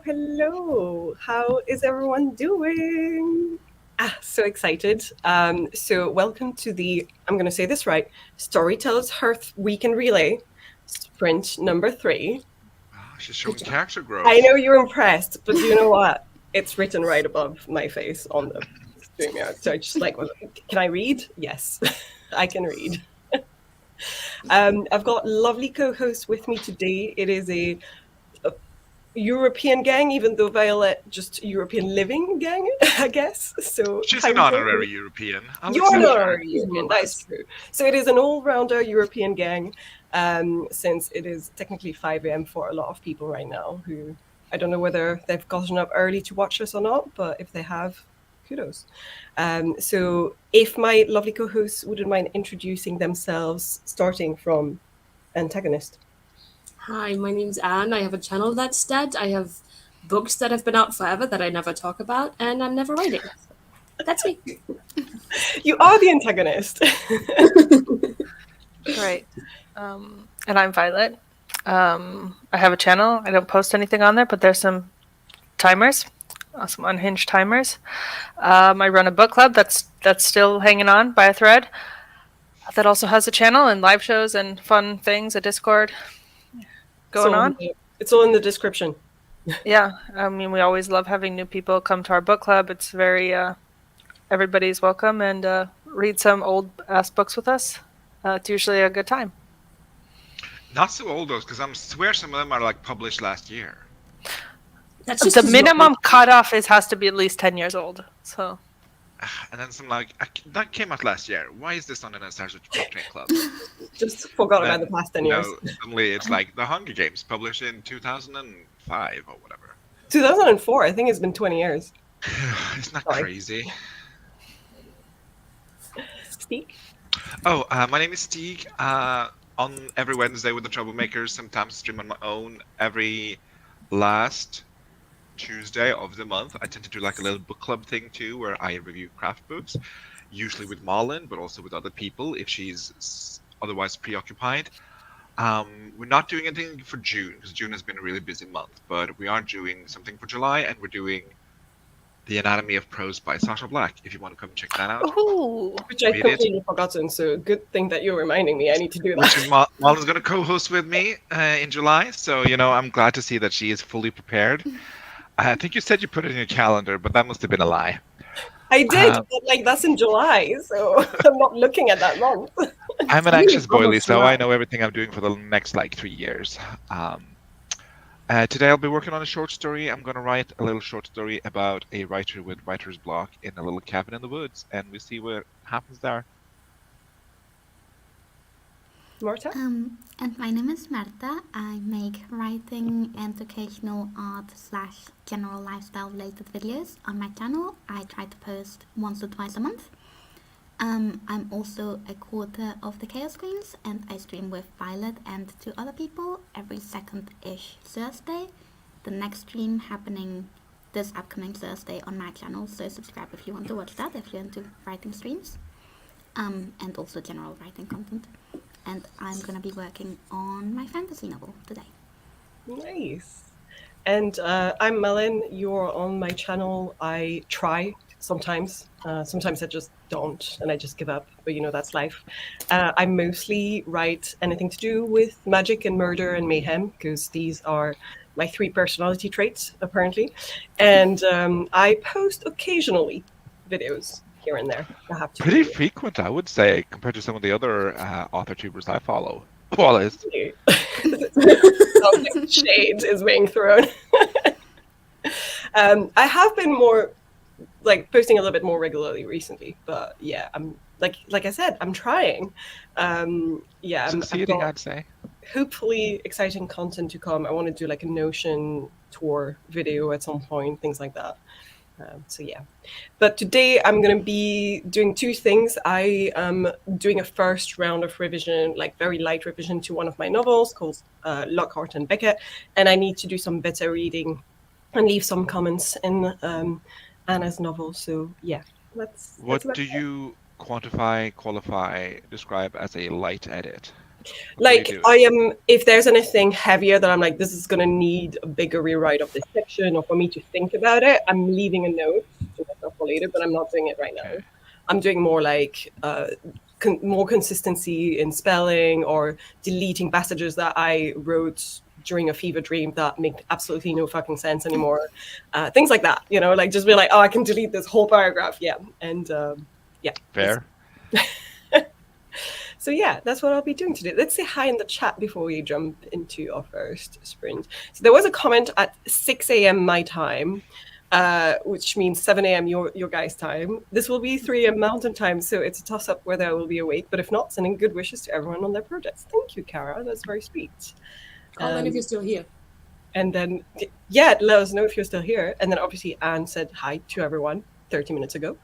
Hello. How is everyone doing? So excited. So welcome to the, I'm going to say this right, Storytellers Hearth Weekend Relay, sprint number 3. Wow, she's showing character growth. I know you're impressed, but you know what? It's written right above my face on the stream yard. So I just can I read? Yes, I can read. I've got lovely co-hosts with me today. It is a European gang, even though Violet just European living gang, I guess. So she's an honorary European. You're an honorary European, that's true. So it is an all-rounder European gang, since it is technically 5 a.m. for a lot of people right now who, I don't know whether they've gotten up early to watch us or not, but if they have, kudos. So if my lovely co-hosts wouldn't mind introducing themselves, starting from antagonist. Hi, my name's Anne. I have a channel that's dead. I have books that have been out forever that I never talk about, and I'm never writing. That's me. You are the antagonist. Right. And I'm Violet. I have a channel. I don't post anything on there, but there's some timers, some unhinged timers. I run a book club that's still hanging on by a thread. That also has a channel and live shows and fun things, a Discord going on. It's all in the description. Yeah, I mean, we always love having new people come to our book club. It's very, everybody's welcome, and read some old ass books with us. It's usually a good time. Not so old though, because I swear some of them are like published last year. That's just the minimum cutoff has to be at least 10 years old. So. And then some that came out last year. Why is this on an Stars Book Train Club? Just forgot about the past 10 years. Suddenly it's like The Hunger Games, published in 2005 or whatever. 2004, I think it's been 20 years. Isn't that crazy? Stig? Oh, my name is Stig. On every Wednesday with the Troublemakers, sometimes stream on my own. Every last Tuesday of the month, I tend to do like a little book club thing too, where I review craft books, usually with Malin, but also with other people if she's otherwise preoccupied. We're not doing anything for June, because June has been a really busy month, but we are doing something for July, and we're doing The Anatomy of Prose by Sasha Black, if you want to come check that out. Ooh. Which I've completely forgotten, so good thing that you're reminding me. I need to do that. Which is Malin's going to co-host with me in July, so I'm glad to see that she is fully prepared. I think you said you put it in your calendar, but that must have been a lie. I did, but that's in July, so I'm not looking at that month. I'm an anxious boily, so I know everything I'm doing for the next 3 years. Today I'll be working on a short story. I'm going to write a little short story about a writer with writer's block in a little cabin in the woods, and we see what happens there. Marta? And my name is Marta. I make writing and occasional art / general lifestyle related videos on my channel. I try to post once or twice a month. I'm also a quarter of the Chaos Queens, and I stream with Violet and 2 other people every second-ish Thursday. The next stream happening this upcoming Thursday on my channel, so subscribe if you want to watch that, if you're into writing streams. And also general writing content. And I'm going to be working on my fantasy novel today. Nice. And I'm Melon. You're on my channel. I try sometimes. Sometimes I just don't, and I just give up. But that's life. I mostly write anything to do with magic and murder and mayhem, because these are my 3 personality traits, apparently. And I post occasionally videos here and there. I have to. Pretty frequent, I would say, compared to some of the other author tubers I follow. Wallace. Shade is being thrown. I have been more posting a little bit more regularly recently, but yeah, I'm like I said, I'm trying. Succeeding, I'd say. Hopefully exciting content to come. I want to do a Notion tour video at some point, things like that. So yeah, but today I'm going to be doing 2 things. I am doing a first round of revision, very light revision to one of my novels called Lockhart and Beckett, and I need to do some beta reading and leave some comments in Anna's novel. So yeah, what do you qualify, describe as a light edit? Like do it? I am, if there's anything heavier that I'm like, this is gonna need a bigger rewrite of this section, or for me to think about it, I'm leaving a note to myself for later, but I'm not doing it right now. Okay. I'm doing more like more consistency in spelling, or deleting passages that I wrote during a fever dream that make absolutely no fucking sense anymore. Things like that, you know, like just be like, oh, I can delete this whole paragraph, yeah, and yeah. Fair. So yeah, that's what I'll be doing today. Let's say hi in the chat before we jump into our first sprint. So there was a comment at 6 a.m. my time, which means 7 a.m. your guys' time. This will be 3 a.m. Mountain time, so it's a toss-up whether I will be awake. But if not, sending good wishes to everyone on their projects. Thank you, Kara. That's very sweet. Call in if you're still here. And then, yeah, let us know if you're still here. And then obviously Anne said hi to everyone 30 minutes ago.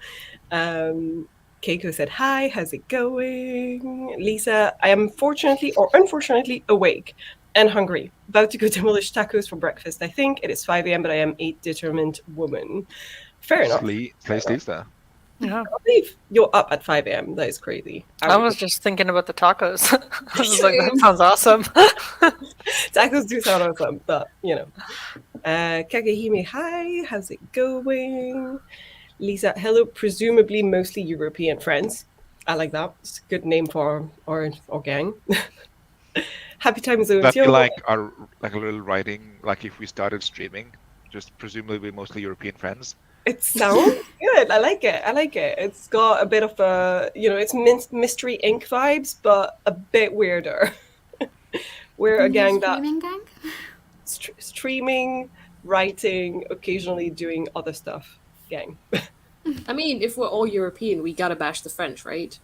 Keiko said, hi, how's it going? Lisa, I am fortunately or unfortunately awake and hungry. About to go demolish tacos for breakfast. I think it is 5 a.m., but I am a determined woman. Fair enough. Lisa. Yeah. I believe you're up at 5 a.m. That is crazy. I was just thinking about the tacos. I was like, that sounds awesome. Tacos do sound awesome, but, you know. Kagehime, hi, how's it going? Lisa, hello, presumably mostly European friends. I like that. It's a good name for our gang. Happy time zones. That'd be like a little writing, like if we started streaming, just presumably mostly European friends. It sounds good. I like it. It's got a bit of a, you know, it's Mystery Inc. vibes, but a bit weirder. We're a gang that streaming, writing, occasionally doing other stuff. Gang. I mean, if we're all European, we gotta bash the French, right?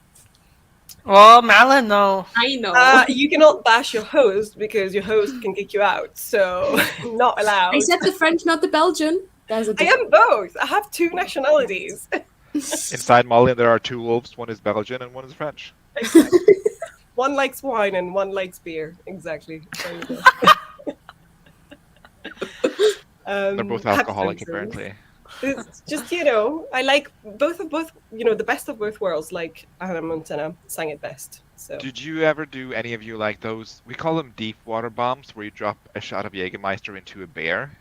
Well, Malin, though. I know. You cannot bash your host because your host can kick you out, so not allowed. I said the French, not the Belgian. There's a I am both. I have two nationalities. Inside Mali, there are two wolves. One is Belgian and one is French. Exactly. One likes wine and one likes beer. Exactly. There you go. They're both alcoholic, apparently. It's just, you know, I like both, you know, the best of both worlds, like Hannah Montana sang it best. So. Did you ever do any of you like those? We call them deep water bombs, where you drop a shot of Jägermeister into a bear.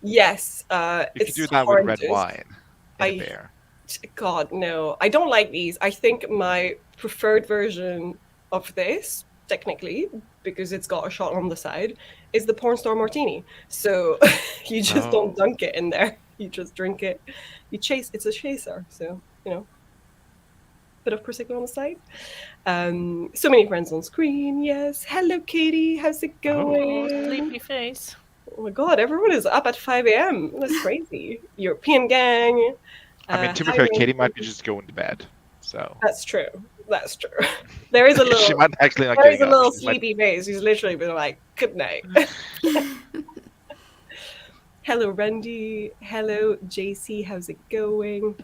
Yes, You could do that with red wine and a bear. God, no, I don't like these. I think my preferred version of this, technically, because it's got a shot on the side, is the porn star martini. So you just don't dunk it in there. You just drink it. You chase. It's a chaser. So, you know, bit of prosecco on the side. So many friends on screen. Yes. Hello, Katie. How's it going? Oh, sleepy face. Oh my God, everyone is up at 5 a.m. That's crazy. European gang. I mean, to be fair, Katie might be just going to bed. So that's true. There is a little. She might actually not there is a getting little up. sleepy face. She's literally been like, "Good night." Hello, Randy. Hello, JC. How's it going?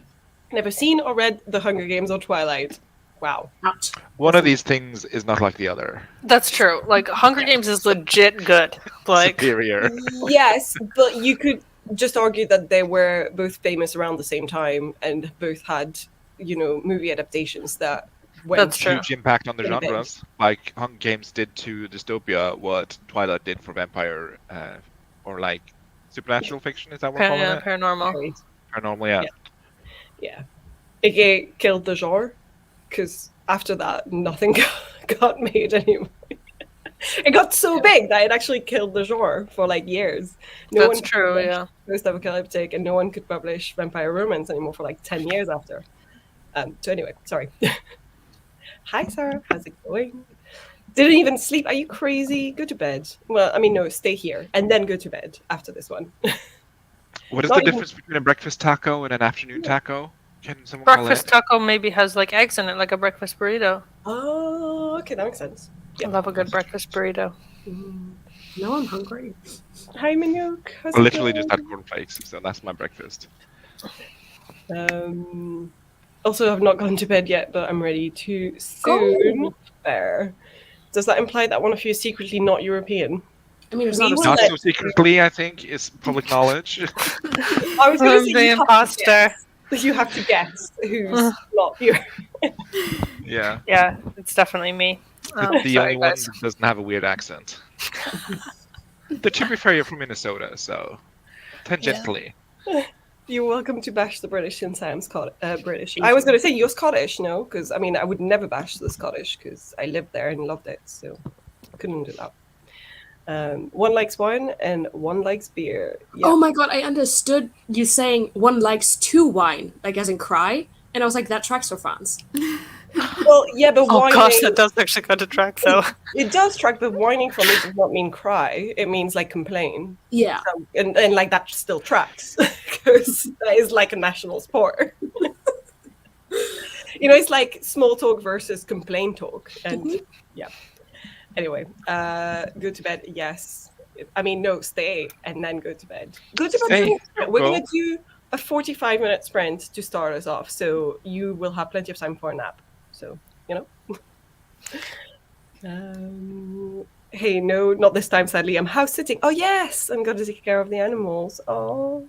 Never seen or read The Hunger Games or Twilight. Wow. Out. One of these things is not like the other. That's true. Like, Hunger Games is legit good. Like, Superior. Yes, but you could just argue that they were both famous around the same time and both had, you know, movie adaptations that went. That's true. Huge impact on the Pretty big. genres. Like Hunger Games did to dystopia what Twilight did for vampire, or like supernatural fiction. Is that what we're calling it? paranormal. Paranormal, yeah. Yeah. It killed the genre, because after that, nothing got made anymore. It got so big that it actually killed the genre for like years. That's true, yeah. Post-apocalyptic, and no one could publish vampire romance anymore for like 10 years after. So anyway, sorry. Hi, Sarah. How's it going? Didn't even sleep. Are you crazy? Go to bed. Well, I mean, no, stay here and then go to bed after this one. What is Not the even- difference between a breakfast taco and an afternoon taco? Can someone Breakfast call taco maybe has like eggs in it, like a breakfast burrito. Oh, okay, that makes sense. I love a good breakfast burrito. Now I'm hungry. Hi, Minuk. How's I it literally going? just had cornflakes, so that's my breakfast. Also, I've not gone to bed yet, but I'm ready to soon. There. Does that imply that one of you is secretly not European? I mean, it's We not a will Not let- so secretly, I think, is public knowledge. I was going to say The you have to imposter. guess. You have to guess who's not European. Yeah. Yeah, it's definitely me. The Sorry, only one guys. that doesn't have a weird accent. But to be fair, you're from Minnesota, so tangentially. You're welcome to bash the British since I'm British. I was going to say you're Scottish, no? Because, I mean, I would never bash the Scottish because I lived there and loved it, so I couldn't do that. One likes wine and one likes beer. Yeah. Oh my god, I understood you saying one likes to whine, like as in cry. And I was like, that tracks for France. Well, yeah, but Oh whining... gosh, that does actually go to track though. It does track, but whining for me does not mean cry. It means, like, complain. Yeah. So, and like, that still tracks. Because that is, like, a national sport. It's like small talk versus complain talk. And, yeah. Anyway, go to bed, yes. I mean, no, stay and then go to bed. Go to bed. Stay. We're going to do a 45-minute sprint to start us off, so you will have plenty of time for a nap. So, hey, no, not this time, sadly. I'm house sitting. Oh, yes, I'm going to take care of the animals. Oh.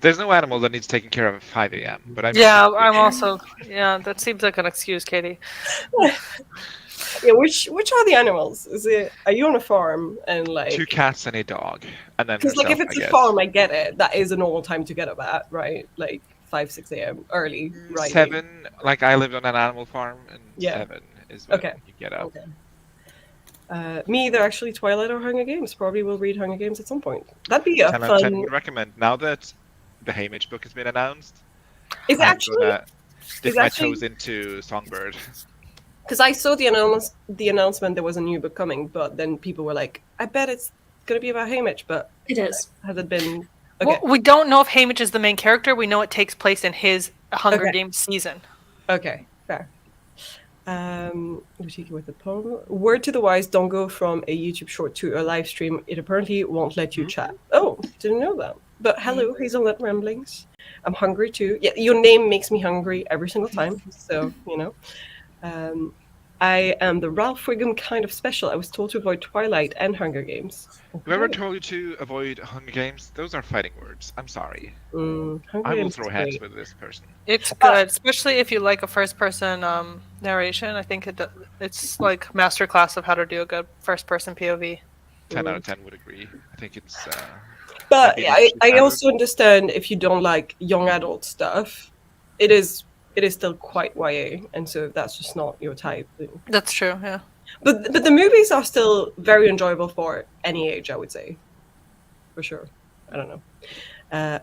There's no animal that needs taken care of at 5 a.m. But I'm I'm also. Yeah, that seems like an excuse, Katie. Yeah, which are the animals? Are you on a farm and like 2 cats and a dog, and then because like if herself, it's I a guess. farm, I get it. That is a normal time to get up at, right? Like 5-6 a.m. early, right? 7, like I lived on an animal farm, and Yeah. 7 is when Okay. you get up. Okay. Me either actually Twilight or Hunger Games. Probably will read Hunger Games at some point. That'd be a 10 out of 10 fun. would recommend. Now that the Haymitch book has been announced, Is it I'm actually? gonna dip is my actually- toes into Songbird. Because I saw the announcement there was a new book coming, but then people were like, "I bet it's gonna be about Haymitch," but It is. has it been? Okay. Well, we don't know if Haymitch is the main character. We know it takes place in his Hunger Okay. Games season. Okay, fair. We take it with the poem. Word to the wise: don't go from a YouTube short to a live stream. It apparently won't let you chat. Oh, didn't know that. But hello, Hazelnut Ramblings. I'm hungry too. Yeah, your name makes me hungry every single time. So I am the Ralph Wiggum kind of special. I was told to avoid Twilight and Hunger Games. Whoever told you to avoid Hunger Games, those are fighting words. I'm sorry. Hunger I will Games throw is hands great. with this person. It's good, especially if you like a first-person narration. I think it's like masterclass of how to do a good first-person POV. 10 out of 10 would agree. I think it's. But maybe yeah, it's I standard. also understand if you don't like young adult stuff. It is still quite YA, and so if that's just not your type. Then... That's true, yeah. But the movies are still very enjoyable for any age, I would say, for sure. I don't know.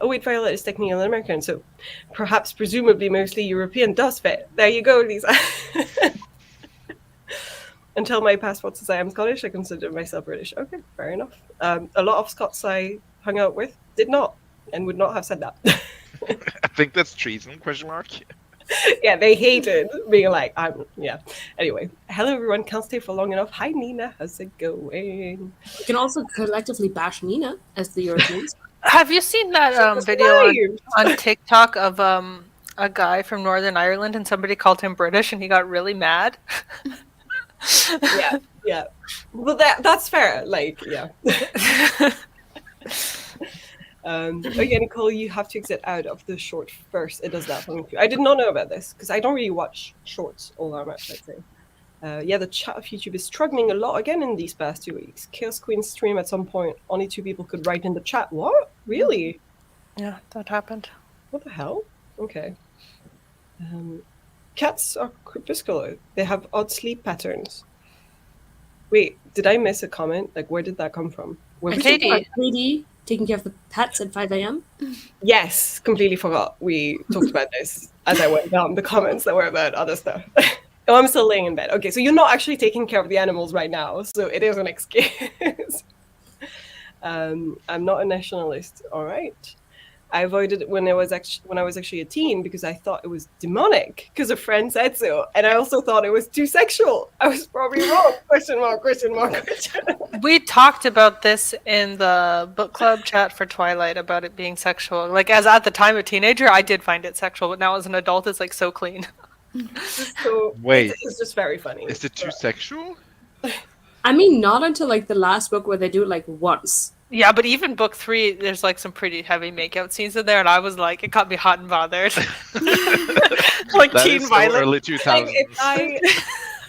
Oh wait, Violet is technically an American, so perhaps, presumably, mostly European does fit. There you go, Lisa. Until my passport says I am Scottish, I consider myself British. Okay, fair enough. A lot of Scots I hung out with did not, and would not have said that. I think that's treason? Question mark. Yeah, they hated being like, Anyway, hello everyone. Can't stay for long enough. Hi Nina, how's it going? You can also collectively bash Nina as the Europeans. Have you seen that That's video right. on TikTok of a guy from Northern Ireland and somebody called him British and he got really mad? Yeah. Well, that's fair. Like, yeah. Okay, Nicole, you have to exit out of the short first. It does that for me too. I did not know about this because I don't really watch shorts all that much, I'd say. The chat of YouTube is struggling a lot again in these past 2 weeks. Chaos Queen stream at some point, only 2 people could write in the chat. What? Really? Yeah, that happened. What the hell? Okay. Cats are crepuscular. They have odd sleep patterns. Wait, did I miss a comment? Like, where did that come from? Where was Katie. it? Katie taking care of the pets at 5 a.m. Yes, completely forgot. We talked about this as I went down the comments that were about other stuff. Oh, I'm still laying in bed. Okay, so you're not actually taking care of the animals right now, so it is an excuse. I'm not a nationalist. All right. I avoided it when I was actually a teen because I thought it was demonic because a friend said so, and I also thought it was too sexual. I was probably wrong. Question mark. We talked about this in the book club chat for Twilight about it being sexual. Like, as at the time a teenager, I did find it sexual, but now as an adult, it's like so clean. So Wait. it's just very funny. Is it too sexual? I mean, not until like the last book where they do it like once. Yeah, but even book 3, there's like some pretty heavy makeout scenes in there, and I was like, it got me hot and bothered. Like That teen is so violence. early 2000s. Like,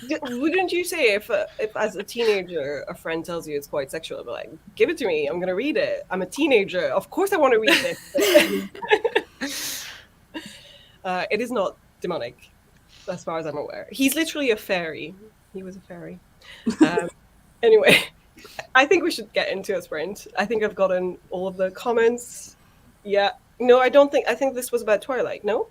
Wouldn't you say if as a teenager a friend tells you it's quite sexual, I'll be like, give it to me, I'm gonna read it. I'm a teenager, of course I want to read this. It is not demonic, as far as I'm aware. He's literally a fairy. He was a fairy. Anyway, I think we should get into a sprint. I think I've gotten all of the comments. Yeah. No, I don't think. I think this was about Twilight. No,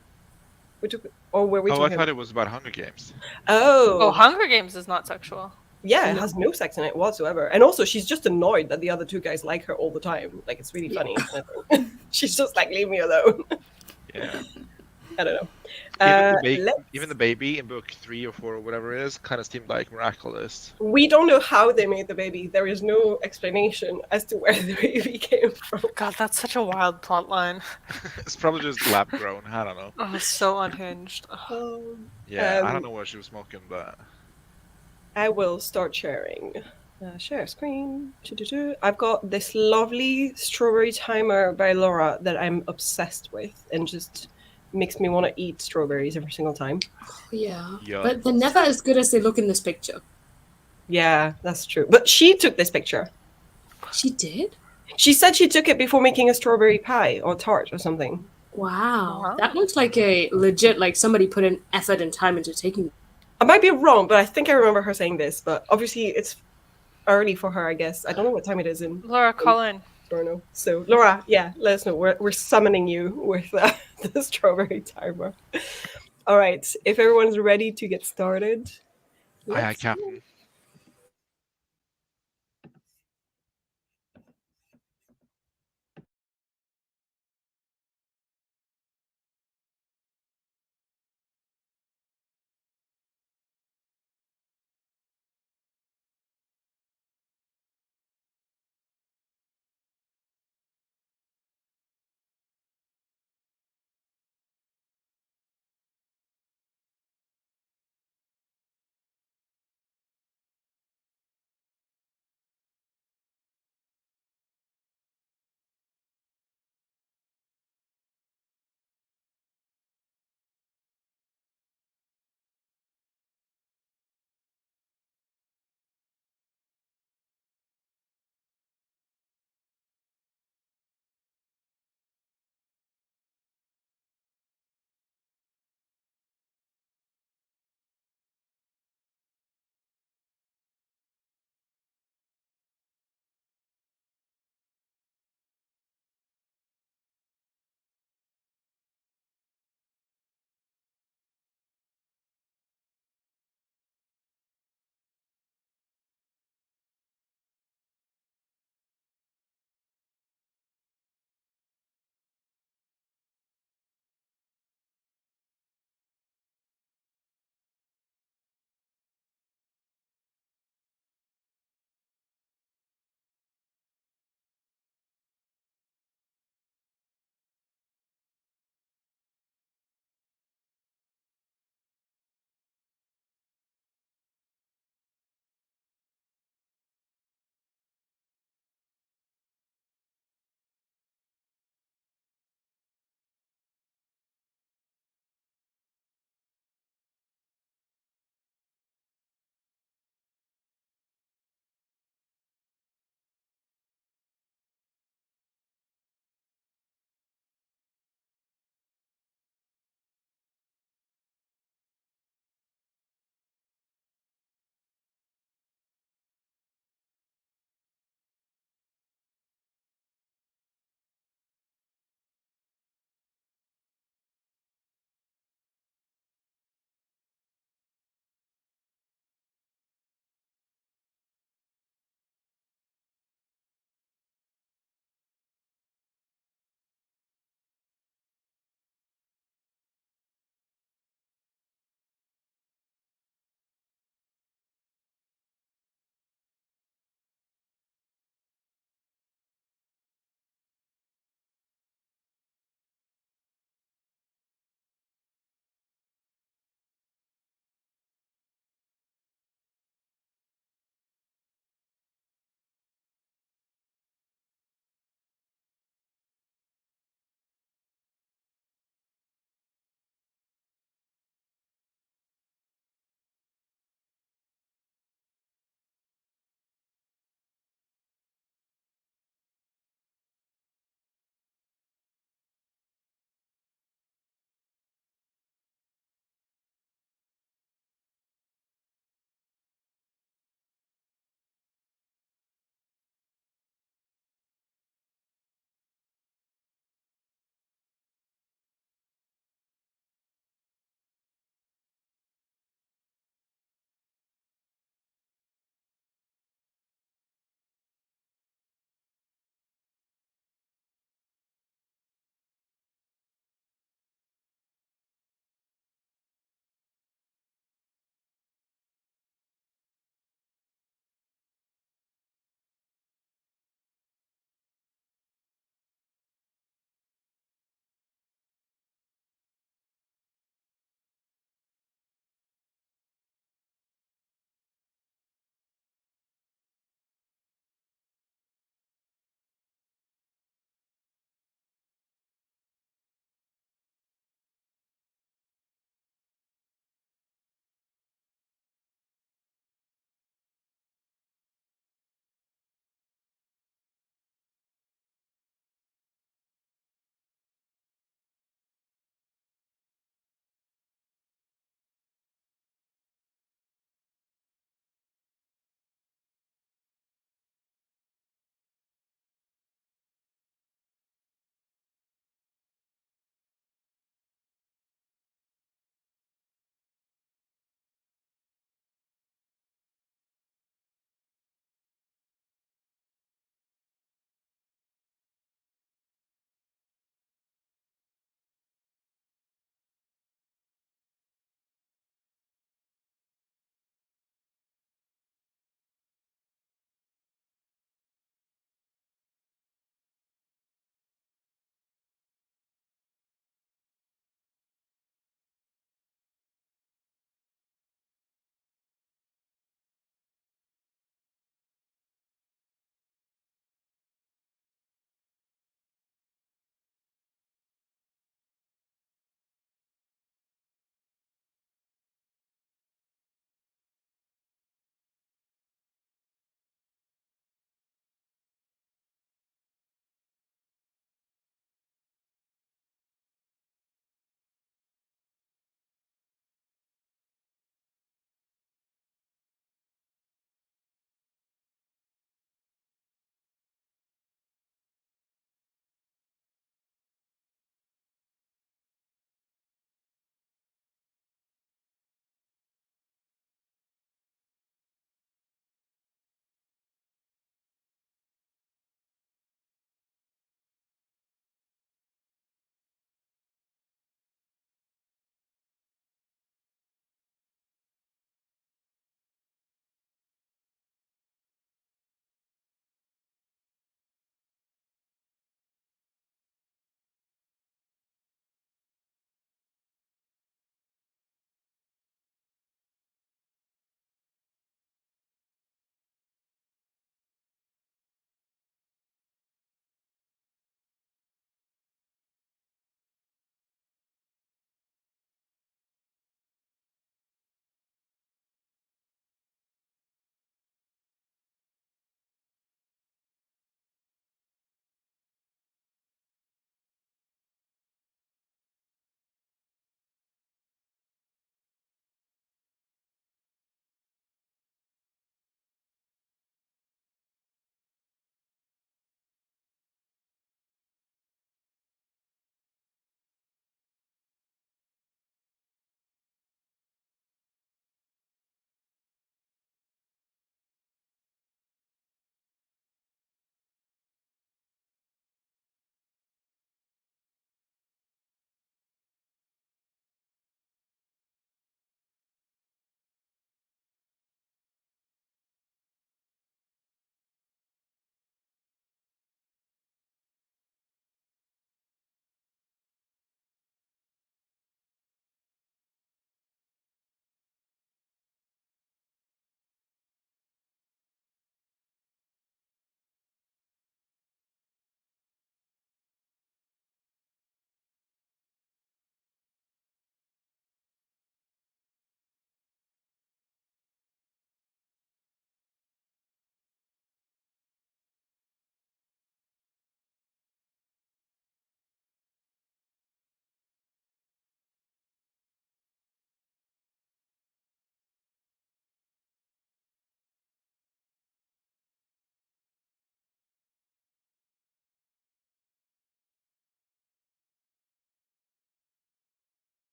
or were we Oh, I talking? thought it was about Hunger Games. Oh, Oh, Hunger Games is not sexual. yeah, it No. has no sex in it whatsoever. And also, she's just annoyed that the other two guys like her all the time. Like, it's really funny. She's just like, leave me alone. Yeah. I don't know. Even the baby in book 3 or 4 or whatever it is kind of seemed like miraculous. We don't know how they made the baby. There is no explanation as to where the baby came from. God, that's such a wild plot line. It's probably just lab grown. I don't know. Oh, it's so unhinged. Ugh. Yeah, I don't know what she was smoking, but I will start sharing. Share screen. I've got this lovely strawberry timer by Laura that I'm obsessed with and just makes me want to eat strawberries every single time. Yeah. Yeah. But they're never as good as they look in this picture. Yeah, that's true. But she took this picture. She did? She said she took it before making a strawberry pie or tart or something. Wow. Wow. That looks like a legit, like somebody put in effort and time into taking. I might be wrong, but I think I remember her saying this. But obviously, it's early for her, I guess. I don't know what time it is in Laura, call in. Toronto. So, Laura, yeah, let us know. We're summoning you with the strawberry timer. All right, if everyone's ready to get started. aye, let's Captain.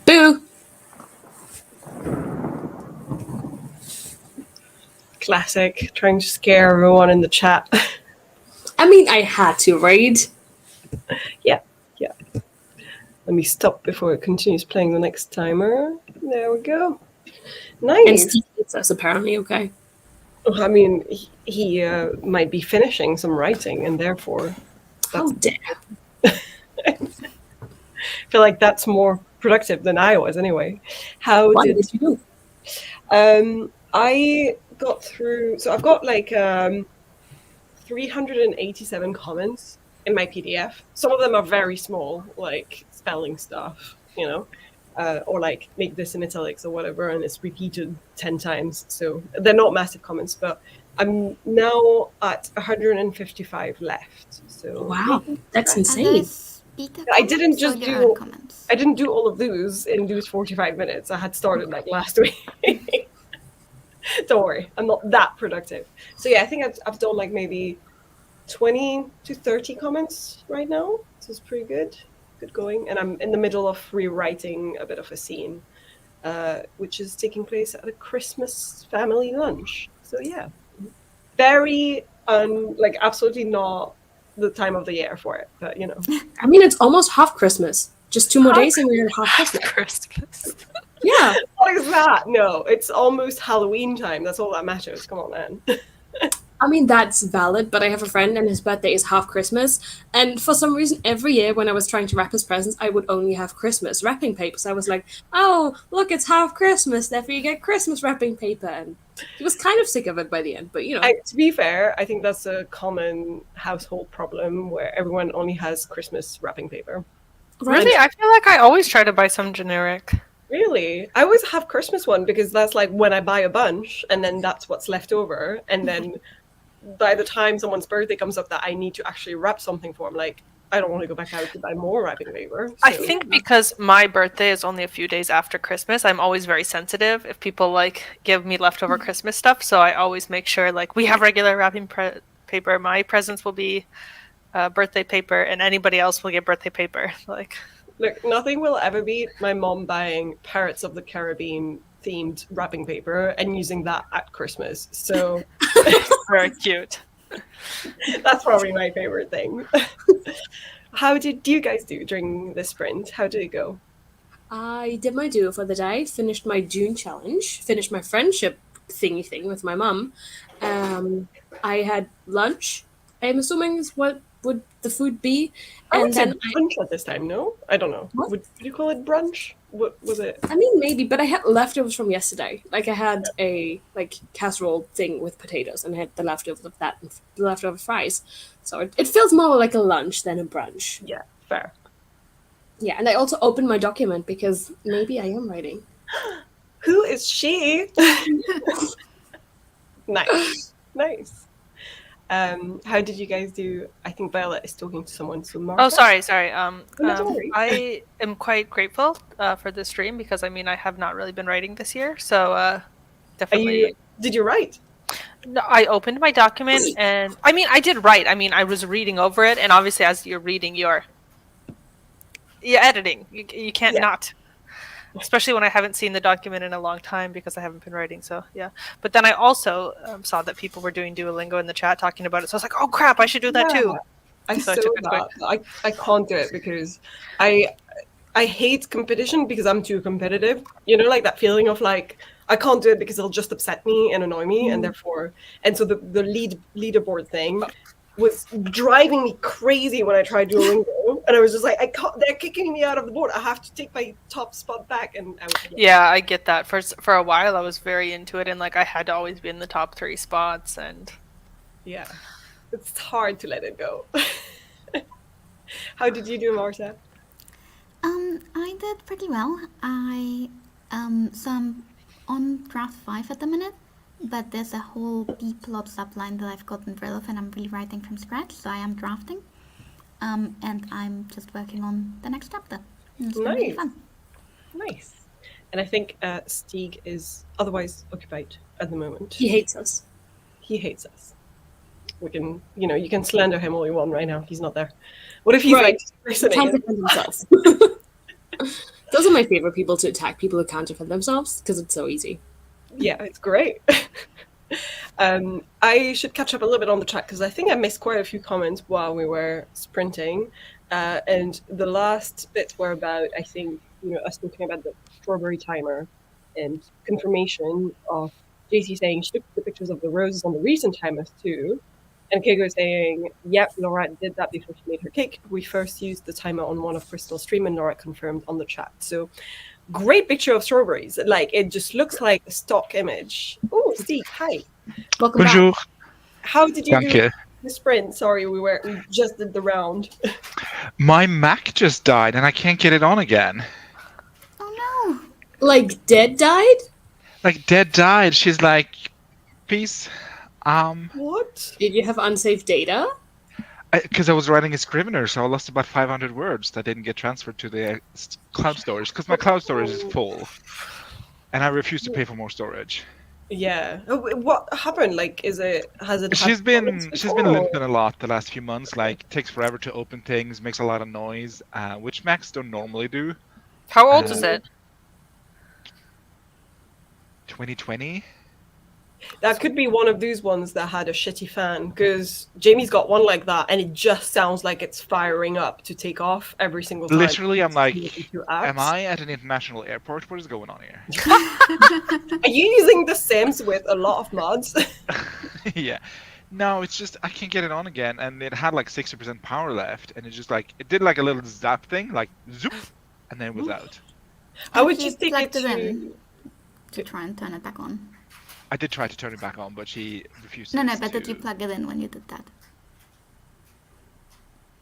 Boo! Classic, trying to scare everyone in the chat. I mean, I had to, right? Yeah. Let me stop before it continues playing the next timer. There we go. And Nice. Steve hates us, apparently, okay. I mean, he might be finishing some writing, and therefore, How dare. I feel like that's more productive than I was anyway. How Why did did you do? I got through? So I've got like 387 comments in my PDF. Some of them are very small, like spelling stuff, or like make this in italics or whatever, and it's repeated 10 times. So they're not massive comments, but I'm now at 155 left. So Wow, that's Are insane. those beta I didn't comments or just your do- own comments? I didn't do all of those in those 45 minutes. I had started like last week. Don't worry, I'm not that productive. So yeah, I think I've done like maybe 20 to 30 comments right now. So it's pretty good going. And I'm in the middle of rewriting a bit of a scene, which is taking place at a Christmas family lunch. So yeah, very like absolutely not the time of the year for it, but I mean, it's almost half Christmas. Just 2 more Half days and we're at half Christmas. Christmas. Yeah. What is that? No, it's almost Halloween time. That's all that matters. Come on, man. I mean, that's valid, but I have a friend and his birthday is half Christmas. And for some reason, every year when I was trying to wrap his presents, I would only have Christmas wrapping paper. So I was like, oh, look, it's half Christmas. Therefore, you get Christmas wrapping paper. And he was kind of sick of it by the end. But, To be fair, I think that's a common household problem where everyone only has Christmas wrapping paper. right? Really? I feel like I always try to buy some generic. Really? I always have Christmas one because that's like when I buy a bunch and then that's what's left over. And then by the time someone's birthday comes up that I need to actually wrap something for, I'm like, I don't want to go back out to buy more wrapping paper. I So- think because my birthday is only a few days after Christmas, I'm always very sensitive if people like give me leftover Christmas stuff. So I always make sure like we have regular wrapping paper. My presents will be birthday paper, and anybody else will get birthday paper. Like, Look, nothing will ever beat my mom buying Pirates of the Caribbean themed wrapping paper and using that at Christmas. So very cute. that's probably my favorite thing. How did you guys do during the sprint? How did it go? I did my do for the day, finished my June challenge, finished my friendship thingy thing with my mum. I had lunch. I'm assuming is what would the food be. I would And say then brunch at this time, no? I don't know. What? Would you call it brunch? What was it? I mean, maybe, but I had leftovers from yesterday. Like I had a casserole thing with potatoes, and I had the leftovers of that and the leftover fries. So it feels more like a lunch than a brunch. Yeah, fair. Yeah, and I also opened my document because maybe I am writing. Who is she? Nice. How did you guys do? I think Violet is talking to someone. So Marta? Oh, sorry. No, don't worry. I am quite grateful for this stream because I mean I have not really been writing this year, so definitely. Did you write? No, I opened my document and I mean I did write. I mean I was reading over it, and obviously as you're reading, you're editing. You can't not. Especially when I haven't seen the document in a long time because I haven't been writing. So yeah, but then I also saw that people were doing Duolingo in the chat talking about it. So I was like, oh crap, I should do that too. I So I saw took it that. I can't do it because I hate competition because I'm too competitive. You know, like that feeling of like I can't do it because it'll just upset me and annoy me, and therefore, and so the leaderboard thing was driving me crazy when I tried Duolingo, and I was just like, I can't. They're kicking me out of the board. I have to take my top spot back, and I was, Yeah, I get that. For a while, I was very into it, and like I had to always be in the top 3 spots, and yeah, it's hard to let it go. How did you do, Marta? I did pretty well. So I'm on draft 5 at the minute, but there's a whole B-plot subline that I've gotten rid of and I'm rewriting from scratch, so I am drafting. And I'm just working on the next chapter. And it's been really fun. Nice. And I think Stig is otherwise occupied at the moment. He hates us. He hates us. We can, you can slander him all you want right now. He's not there. What if he's Right. like listening? Can't defend himself. Those are my favorite people to attack, people who can't defend themselves, because it's so easy. Yeah, it's great. I should catch up a little bit on the chat because I think I missed quite a few comments while we were sprinting. And the last bits were about, I think, us talking about the strawberry timer and confirmation of JC saying she took the pictures of the roses on the recent timers too. And Keiko saying, yep, Laura did that before she made her cake. We first used the timer on one of Crystal's stream and Laura confirmed on the chat. So great picture of strawberries. Like, it just looks like a stock image. Oh, Stig, hi. Welcome Bonjour. back. How did you Thank do you. the sprint? Sorry, we just did the round. My Mac just died and I can't get it on again. Oh Like, dead died? Like, dead died. She's like, peace. What? Did you have unsafe data? Because I was writing a Scrivener, so I lost about 500 words that didn't get transferred to the cloud storage. Because my cloud storage is full. And I refuse to pay for more storage. Yeah. What happened? Like, has it? She's been before? limping a lot the last few months. Like, takes forever to open things, makes a lot of noise, which Macs don't normally do. How old is it? 2020. That could be one of those ones that had a shitty fan, because Jamie's got one like that, and it just sounds like it's firing up to take off every single time. Literally, I'm like, Into am apps. I at an international airport? What is going on here? Are you using The Sims with a lot of mods? Yeah. No, it's just I can't get it on again, and it had like 60% power left, and it just like it did like a little zap thing, like zoop, and then it was out. I would Have you just take it plugged it to. in? To try and turn it back on. I did try to turn it back on, but she refused. No, to. but did you plug it in when you did that?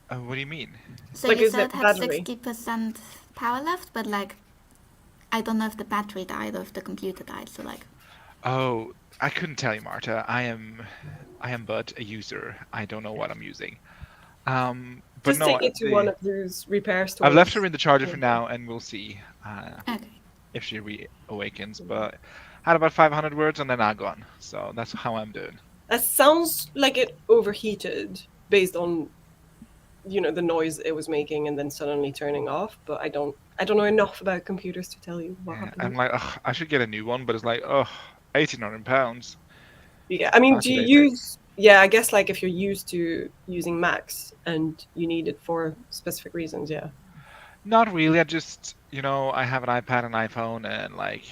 What do you mean? So Like, you is said it it had battery? 60% power left, but like, I don't know if the battery died or if the computer died. So like, Oh, I couldn't tell you, Marta. I am but a user. I don't know what I'm using. But Just no, take it to one of those repair stores. I've left her in the charger for now, and we'll see okay. if she reawakens. But had about 500 words, and then I'm gone. So that's how I'm doing. That sounds like it overheated based on, the noise it was making and then suddenly turning off. But I don't know enough about computers to tell you what Yeah, happened. I'm like, ugh, I should get a new one, but it's like, oh, 1,800 pounds. Yeah, I mean, Not do you today, use? Yeah, I guess like if you're used to using Macs and you need it for specific reasons, yeah. Not really. I just, I have an iPad and iPhone, and like,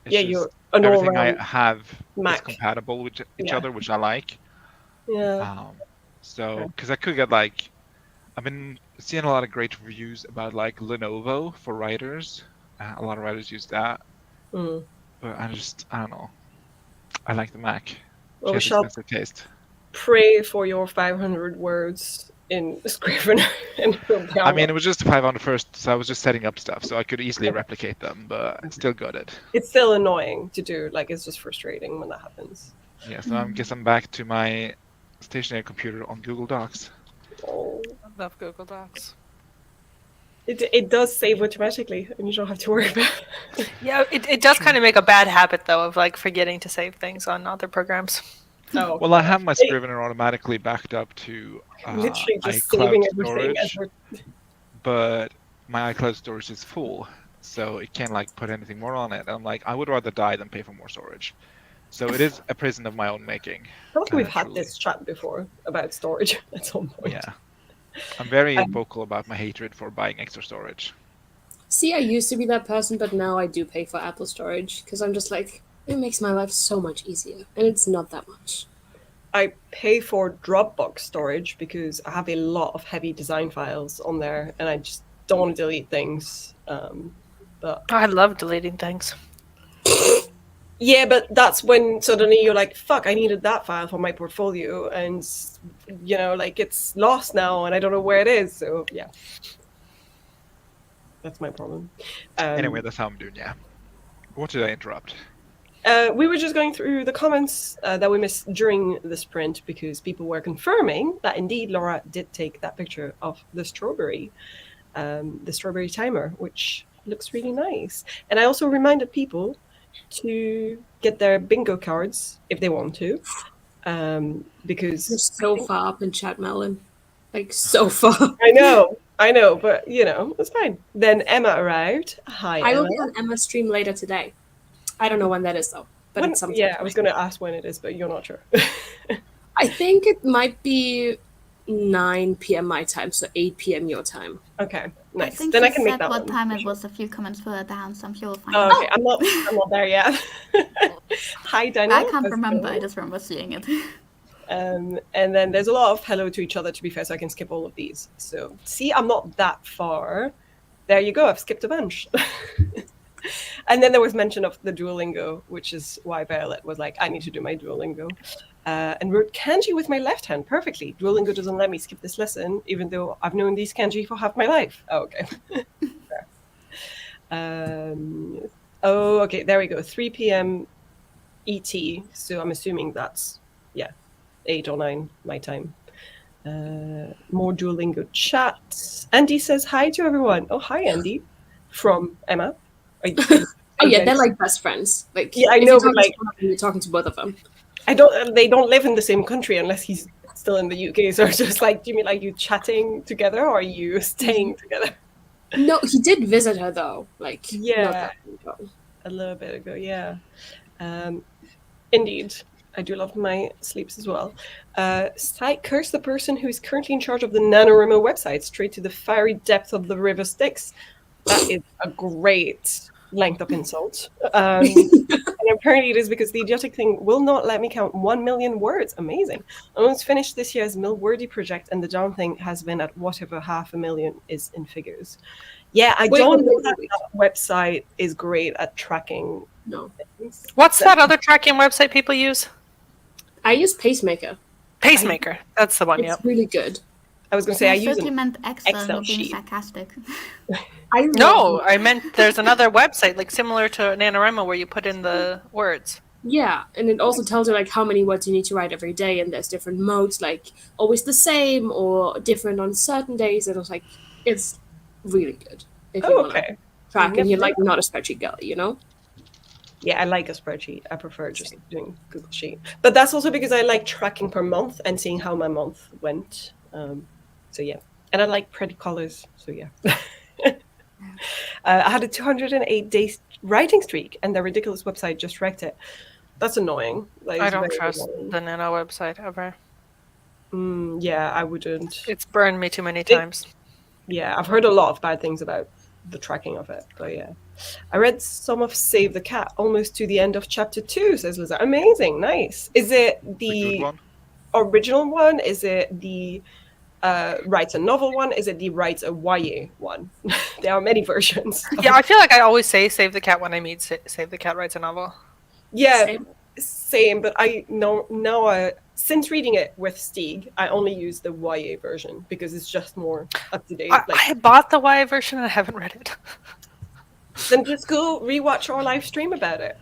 it's Yeah, just you're an everything I all-round have is Mac. compatible with each Yeah. other, which I like. Yeah. So, because I could get like, I've been seeing a lot of great reviews about like Lenovo for writers. A lot of writers use that, Mm. but I don't know. I like the Mac. Well, we She has shall expensive taste. pray for your 500 words in Scrivener. And I mean, it was just 500 first, so I was just setting up stuff, so I could easily replicate them, but I still got it. it's still annoying to do. Like, it's just frustrating when that happens. Yeah, so I guess I'm back to my stationary computer on Google Docs. Oh. I love Google Docs. It does save automatically, and you don't have to worry about it. Yeah, it does kind of make a bad habit though of like forgetting to save things on other programs. Oh, Well, I have my Scrivener automatically backed up to literally just iCloud saving everything as storage, we're but my iCloud storage is full, so it can't like put anything more on it. And I'm like, I would rather die than pay for more storage. So it is a prison of my own making. I feel like we've had truly. this chat before about storage at some point. Yeah. I'm very vocal about my hatred for buying extra storage. See, I used to be that person, but now I do pay for Apple storage because I'm just like, it makes my life so much easier, and it's not that much. I pay for Dropbox storage because I have a lot of heavy design files on there, and I just don't want to delete things. But I love deleting things. yeah, but that's when suddenly you're like, fuck, I needed that file for my portfolio, and like it's lost now, and I don't know where it is. So yeah, that's my problem. Anyway, that's how I'm doing, yeah. What did I interrupt? We were just going through the comments that we missed during the sprint because people were confirming that indeed Laura did take that picture of the strawberry timer, which looks really nice. And I also reminded people to get their bingo cards if they want to, because You're so far up in chat, Melon. Like, so far. I know I know, but it's fine. Then Emma arrived. Hi, I will Emma. be on Emma's stream later today. I don't know when that is though, but it's something. Yeah, I was going to ask when it is, but you're not sure. I think it might be 9 p.m. my time, so 8 p.m. your time. Okay, I nice. think Then she I can make said that what one. time for it sure. was a few comments further down, so I'm sure we'll find Oh, out. okay, I'm not there yet. Hi, Daniel. I can't How's it remember. I going? just remember seeing it. And then there's a lot of hello to each other, to be fair, so I can skip all of these. So, see, I'm not that far. There you go, I've skipped a bunch. And then there was mention of the Duolingo, which is why Violet was like, I need to do my Duolingo. And wrote kanji with my left hand perfectly. Duolingo doesn't let me skip this lesson, even though I've known these kanji for half my life. Oh, okay. Okay, there we go. 3 p.m. ET. So I'm assuming that's, 8 or 9 my time. More Duolingo chat. Andy says hi to everyone. Oh, hi, Andy. From Emma. Oh yeah, they're like best friends. Like Yeah, I if know, you're but talking like to one of them, you're talking to both of them. they don't live in the same country unless he's still in the UK. So it's just like, do you mean like you chatting together or are you staying together? No, he did visit her though. Like Yeah. not that long ago. A little bit ago, yeah. Indeed. I do love my sleeps as well. Curse the person who is currently in charge of the NaNoWriMo website straight to the fiery depth of the river Styx. That is a great length of insult. And apparently it is because the idiotic thing will not let me count 1 million words. Amazing. I almost finished this year's Milwordy project and the darn thing has been at whatever 500,000 is in figures. Yeah, I don't know that website is great at tracking. No. things. What's that other tracking website people use? I use Pacemaker. Pacemaker. That's the one. It's Yep. really good. I was going to say I use certainly an meant Excel, Excel not being sheet. sarcastic. No, I meant there's another website like similar to NaNoWriMo where you put in the words. Yeah, and it also tells you like how many words you need to write every day, and there's different modes, like always the same or different on certain days. And it's really good if you want to track and you're like not a spreadsheet girl, you know? Yeah, I like a spreadsheet. I prefer just doing Google Sheet. But that's also because I like tracking per month and seeing how my month went. So yeah. And I like pretty colors. So yeah. I had a 208-day writing streak and the ridiculous website just wrecked it. That's annoying. I don't trust the Nano website ever. Yeah, I wouldn't. It's burned me too many times. Yeah, I've heard a lot of bad things about the tracking of it, but yeah. I read some of Save the Cat almost to the end of chapter 2, says Liza. Amazing, nice. Is it the original one? Is it the writes a novel one? Is it the writes a YA one? There are many versions. Yeah, I feel like I always say Save the Cat when I meet Save the Cat writes a novel. Yeah, same, but I know now since reading it with Stig, I only use the YA version because it's just more up to date. I bought the YA version and I haven't read it. Then just go rewatch our live stream about it.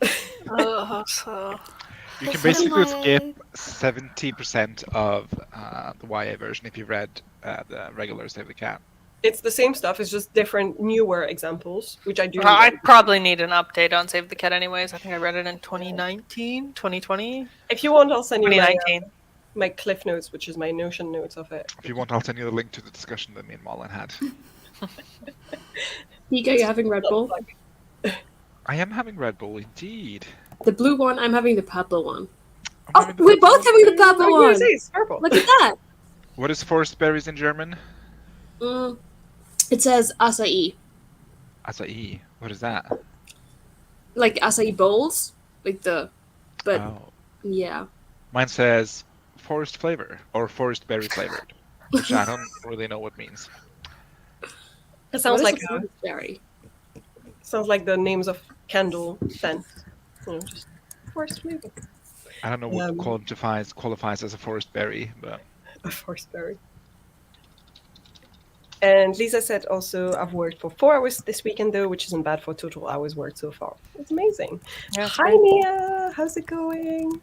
You can basically skip 70% of the YA version if you read the regular Save the Cat. It's the same stuff, it's just different, newer examples, which I do. I probably need an update on Save the Cat anyways. I think I read it in 2019, 2020. If you want, I'll send you 2019. my Cliff Notes, which is my Notion notes of it. If you want, I'll send you the link to the discussion that me and Malin had. Nico, you're having Red Bull? I am having Red Bull, indeed. The blue one, I'm having the purple one. Oh, we're both having the purple one! It's purple. Look at that! What is forest berries in German? It says acai. Acai. What is that? Like acai bowls? Yeah. Mine says forest flavor, or forest berry flavored, which I don't really know what means. It sounds like a forest berry. Sounds like the names of candle scents. Just forest flavor. I don't know what qualifies as a forest berry, but a forest berry. And Lisa said also, I've worked for 4 hours this weekend though, which isn't bad for total hours worked so far. It's amazing. Yeah, Hi Mia, how's it going?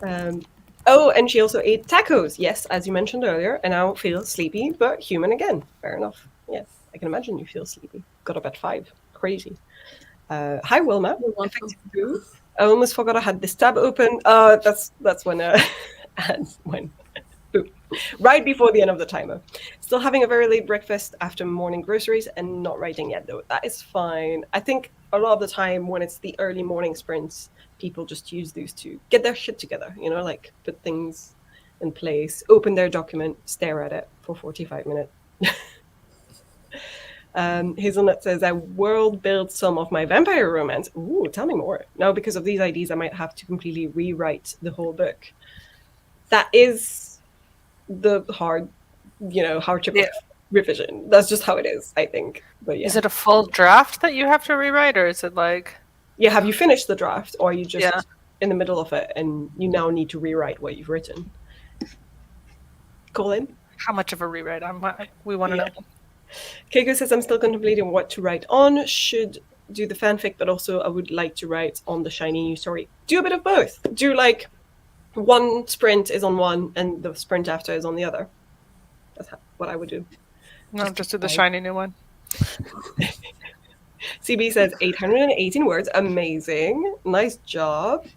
And she also ate tacos. Yes, as you mentioned earlier, and now feel sleepy, but human again. Fair enough. Yes, I can imagine you feel sleepy. Got up at 5. Crazy. Hi Wilma. I almost forgot I had this tab open. That's when and when. Boop. Right before the end of the timer. Still having a very late breakfast after morning groceries and not writing yet, though. That is fine. I think a lot of the time when it's the early morning sprints, people just use these to get their shit together, like put things in place, open their document, stare at it for 45 minutes. Hazelnut says, I world build some of my vampire romance. Ooh, tell me more. No, because of these ideas, I might have to completely rewrite the whole book. That is the hardship of revision. That's just how it is, I think. But yeah. Is it a full draft that you have to rewrite, or is it like... Yeah, have you finished the draft, or are you just in the middle of it and you now need to rewrite what you've written? Colin? How much of a rewrite? We want to know. Keiko says, I'm still contemplating what to write on. Should do the fanfic, but also I would like to write on the shiny new story. Do a bit of both. Do like one sprint is on one and the sprint after is on the other. That's what I would do. No, just do the shiny new one. CB says 818 words. Amazing. Nice job.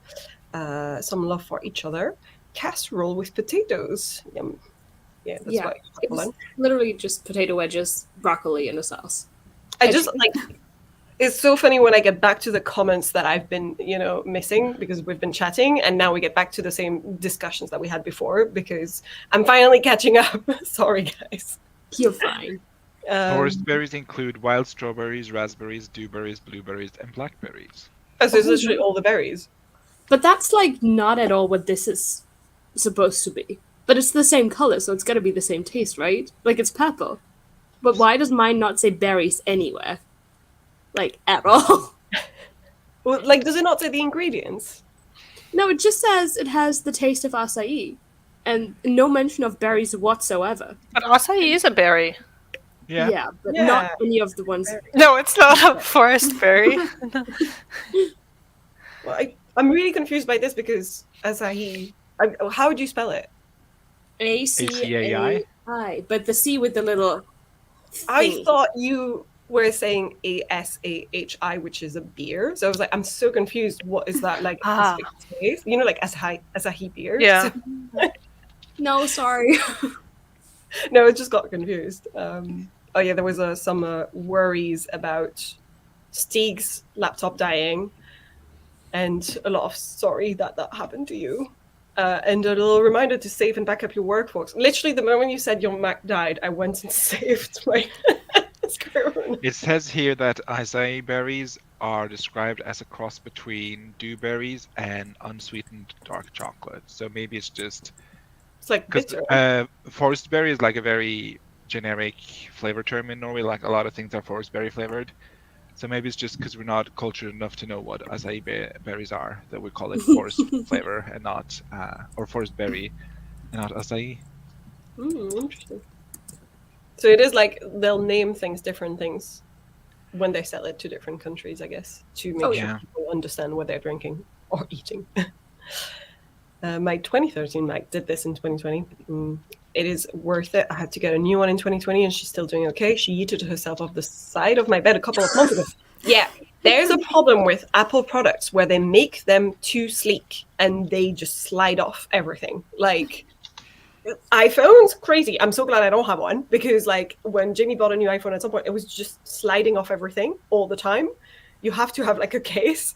Some love for each other. Casserole with potatoes. Yum. Yeah, that's what it was literally just potato wedges, broccoli, and a sauce. I just like it's so funny when I get back to the comments that I've been, missing because we've been chatting, and now we get back to the same discussions that we had before because I'm finally catching up. Sorry, guys. You're fine. Forest berries include wild strawberries, raspberries, dewberries, blueberries, and blackberries. Oh, so it's literally all the berries. But that's like not at all what this is supposed to be. But it's the same color, so it's got to be the same taste, right? Like, it's purple. But why does mine not say berries anywhere? Like, at all? Well, like, does it not say the ingredients? No, it just says it has the taste of acai. And no mention of berries whatsoever. But acai is a berry. Yeah, but not any of the ones... No, it's not a forest berry. Well, I'm really confused by this because acai... how would you spell it? A-C-A-I, but the C with the little thing. I thought you were saying A-S-A-H-I, which is a beer. So I was like, I'm so confused. What is that like? Taste? Like Asahi beer? Yeah. So... No, sorry. No, I just got confused. There was some worries about Stig's laptop dying and a lot of sorry that happened to you. And a little reminder to save and back up your work, folks. Literally, the moment you said your Mac died, I went and saved my screen. It says here that acai berries are described as a cross between dewberries and unsweetened dark chocolate. So maybe it's just... It's like bitter. Forest berry is like a very generic flavor term in Norway. Like a lot of things are forest berry flavored. So maybe it's just because we're not cultured enough to know what acai berries are that we call it forest flavor and not, or forest berry and not acai. Interesting. So it is like they'll name things different things when they sell it to different countries, I guess, to make sure people understand what they're drinking or eating. My 2013 Mac did this in 2020. It is worth it. I had to get a new one in 2020 and she's still doing okay. She yeeted herself off the side of my bed a couple of months ago. Yeah, there's a problem with Apple products where they make them too sleek and they just slide off everything. Like, iPhone's crazy. I'm so glad I don't have one because like when Jamie bought a new iPhone at some point, it was just sliding off everything all the time. You have to have like a case.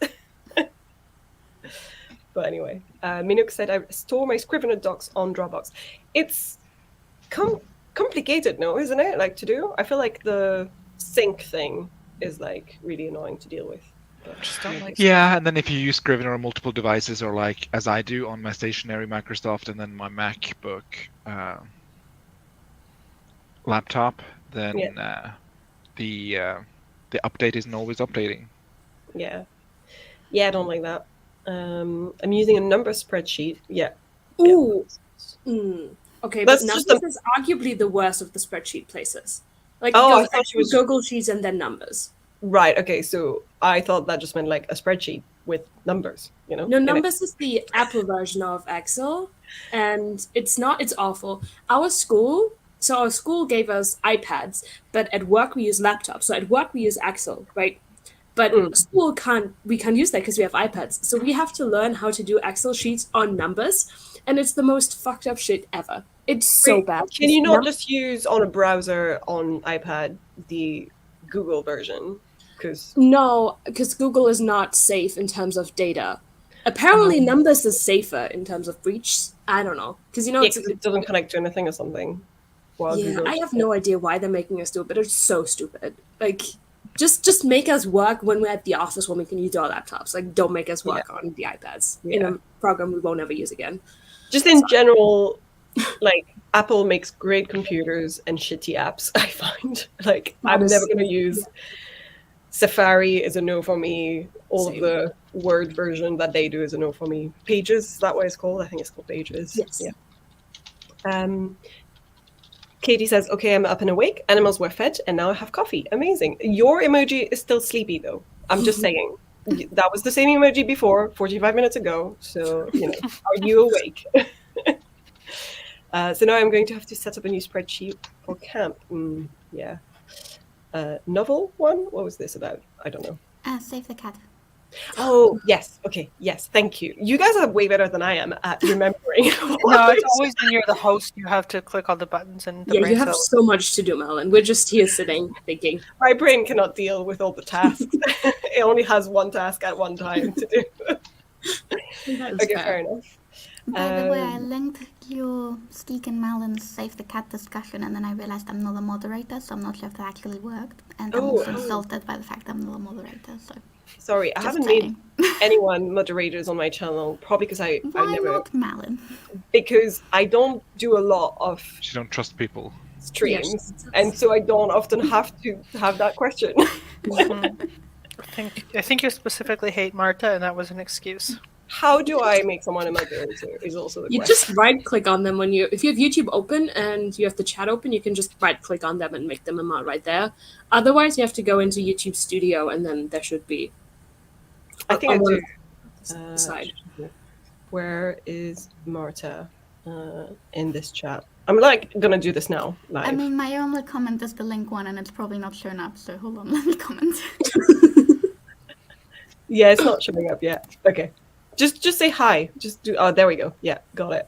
But anyway, Minuk said, I store my Scrivener docs on Dropbox. It's complicated, no, isn't it? Like to do? I feel like the sync thing is like really annoying to deal with. Yeah, and then if you use Scrivener on multiple devices, or like as I do on my stationary Microsoft and then my MacBook laptop, then the update isn't always updating. Yeah, I don't like that. I'm using a number spreadsheet. Yeah. Ooh. Okay, but Numbers is arguably the worst of the spreadsheet places. Like, I thought she was Google Sheets and then Numbers. Right. Okay. So I thought that just meant like a spreadsheet with numbers. No, Numbers is the Apple version of Excel, and it's not. It's awful. Our school gave us iPads, but at work we use laptops. So at work we use Excel, right? But school we can't use that because we have iPads. So we have to learn how to do Excel sheets on numbers, and it's the most fucked up shit ever. It's so Wait, bad. Can you not just use on a browser on iPad the Google version? Because No, because Google is not safe in terms of data. Apparently, Numbers is safer in terms of breach. I don't know, because it doesn't connect to anything or something. Well, yeah, Google I have no idea why they're making us do it, but it's so stupid. Like, just make us work when we're at the office when we can use our laptops. Like, don't make us work on the iPads in a program we won't ever use again. Just in general, like Apple makes great computers and shitty apps. I find I'm never going to use Safari. Is a no for me. All Same. of the Word version that they do is a no for me. Pages, is that what it's called? I think it's called Pages. Yes. Yeah. Katie says, "Okay, I'm up and awake. Animals were fed, and now I have coffee. Amazing." Your emoji is still sleepy, though. I'm just saying. That was the same emoji before, 45 minutes ago. So, are you awake? So now I'm going to have to set up a new spreadsheet for camp. Yeah. Novel one? What was this about? I don't know. Save the cat. Oh, yes. Okay. Yes. Thank you. You guys are way better than I am at remembering. No, it's always when you're the host, you have to click all the buttons and the Yeah, brain you have cells. so much to do, Melon. We're just here sitting, thinking. My brain cannot deal with all the tasks. It only has one task at one time to do. Okay, fair enough. By the way, I linked your Stig and Melon's Save the Cat discussion, and then I realized I'm not a moderator, so I'm not sure if that actually worked. And I'm also insulted by the fact I'm not a moderator. So sorry, I haven't made anyone moderators on my channel, probably because I never. Why not Melon? Because I don't do a lot of. You don't trust people. Streams, and so I don't often have to have that question. I think you specifically hate Marta, and that was an excuse. How do I make someone a moderator is also the question. You just right-click on them if you have YouTube open and you have the chat open, you can just right-click on them and make them a mod right there. Otherwise, you have to go into YouTube Studio, and then there should be. I think I do. Side. Where is Marta in this chat? I'm gonna do this now live. I mean, my only comment is the link one, and it's probably not shown up. So hold on, let me comment. Yeah, it's not showing up yet. Okay. Just say hi. Just do. Oh, there we go. Yeah, got it.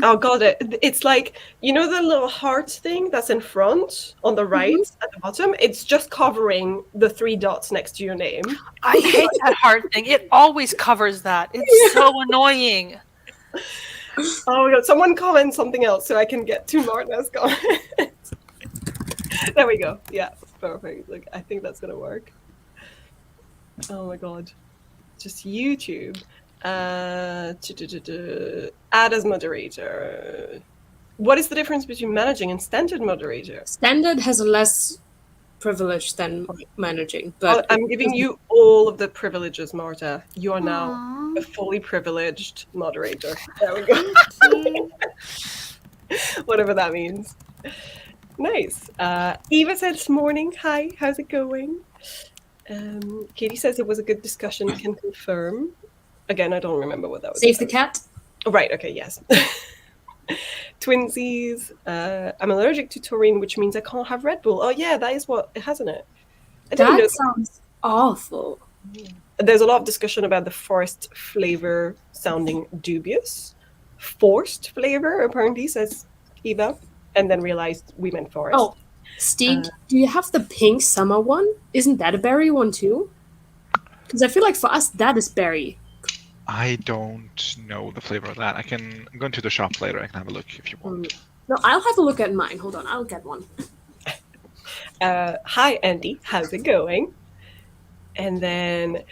Oh, got it. It's like, the little heart thing that's in front on the right at the bottom. It's just covering the 3 dots next to your name. I hate that heart thing. It always covers that. It's so annoying. Oh my god! Someone comment something else so I can get to Marta's comment. There we go. Yeah, perfect. I think that's gonna work. Oh my god. Just YouTube. Add as moderator. What is the difference between managing and standard moderator? Standard has less privilege than managing, but I'm giving you all of the privileges, Marta. You are now a fully privileged moderator. There we go. Whatever that means. Nice. Eva says morning. Hi, how's it going? Katie says it was a good discussion, can confirm. Again, I don't remember what that was. Save the cat? Oh, right, okay, yes. Twinsies. I'm allergic to taurine, which means I can't have Red Bull. Oh, yeah, that is what it has in it. That sounds awful. There's a lot of discussion about the forest flavor sounding dubious. Forced flavor, apparently, says Eva, and then realized we meant forest. Oh. Stig, do you have the pink summer one? Isn't that a berry one too? Because I feel like for us that is berry. I don't know the flavor of that. I'm going to the shop later. I can have a look if you want. No, I'll have a look at mine. Hold on, I'll get one. Hi, Andy. How's it going? And then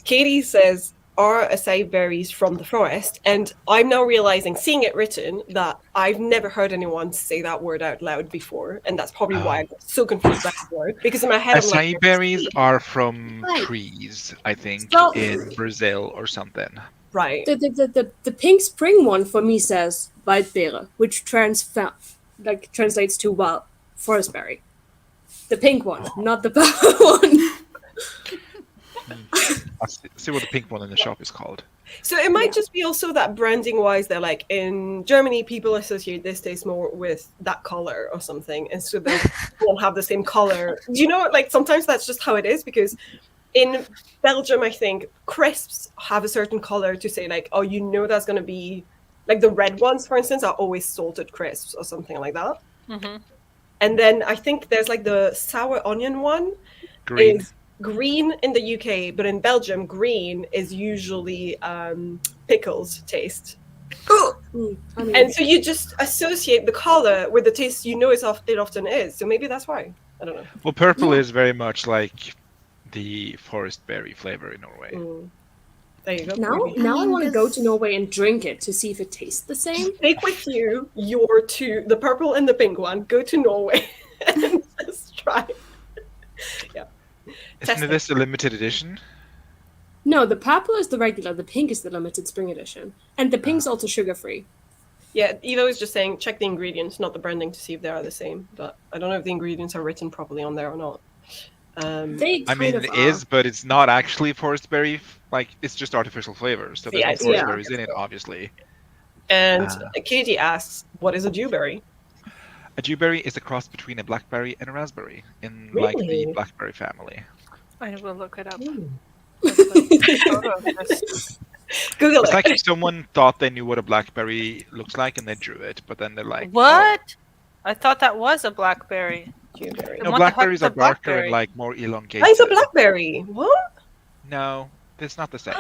Katie says, are acai berries from the forest? And I'm now realizing, seeing it written, that I've never heard anyone say that word out loud before. And that's probably why I got so confused by the word. Because in my head, acai berries are from trees, I think, in Brazil or something. Right. The pink spring one for me says Waldbeere, which translates to wild forest berry. The pink one, not the purple one. I'll see what the pink one in the shop is called. So it might just be also that branding wise, they're like, in Germany, people associate this taste more with that color or something. And so they won't have the same color. Do you know, sometimes that's just how it is, because in Belgium, I think crisps have a certain color to say, that's going to be Like the red ones, for instance, are always salted crisps or something like that. Mm-hmm. And then I think there's like the sour onion one Green. is green in the UK, but in Belgium, green is usually pickles taste. I mean, And so you just associate the color with the taste it often is. So maybe that's why. I don't know. Well, purple is very much like the forest berry flavor in Norway. There you go. now I mean, want to go to this- Norway and drink it to see if it tastes the same. Take with you your two, the purple and the pink one. Go to Norway and just try. Yeah. Isn't this a limited edition? No, the purple is the regular, the pink is the limited spring edition. And the pink's also sugar-free. Yeah, Eva was just saying check the ingredients, not the branding, to see if they are the same. But I don't know if the ingredients are written properly on there or not. They I mean, kind of it are. is, but it's not actually forest berry. Like, it's just artificial flavors. So there's Yeah, no forest yeah. berries in it, obviously. And Katie asks, what is a dewberry? A dewberry is a cross between a blackberry and a raspberry in like the Really? blackberry family. I will look it up. Google It's it. like if someone thought they knew what a blackberry looks like and they drew it, but then they're like, What? I thought that was a blackberry. Dewberry. The no, What the heck blackberries is are a darker blackberry? and like more elongated. Oh, it's a blackberry. What? No, it's not the same.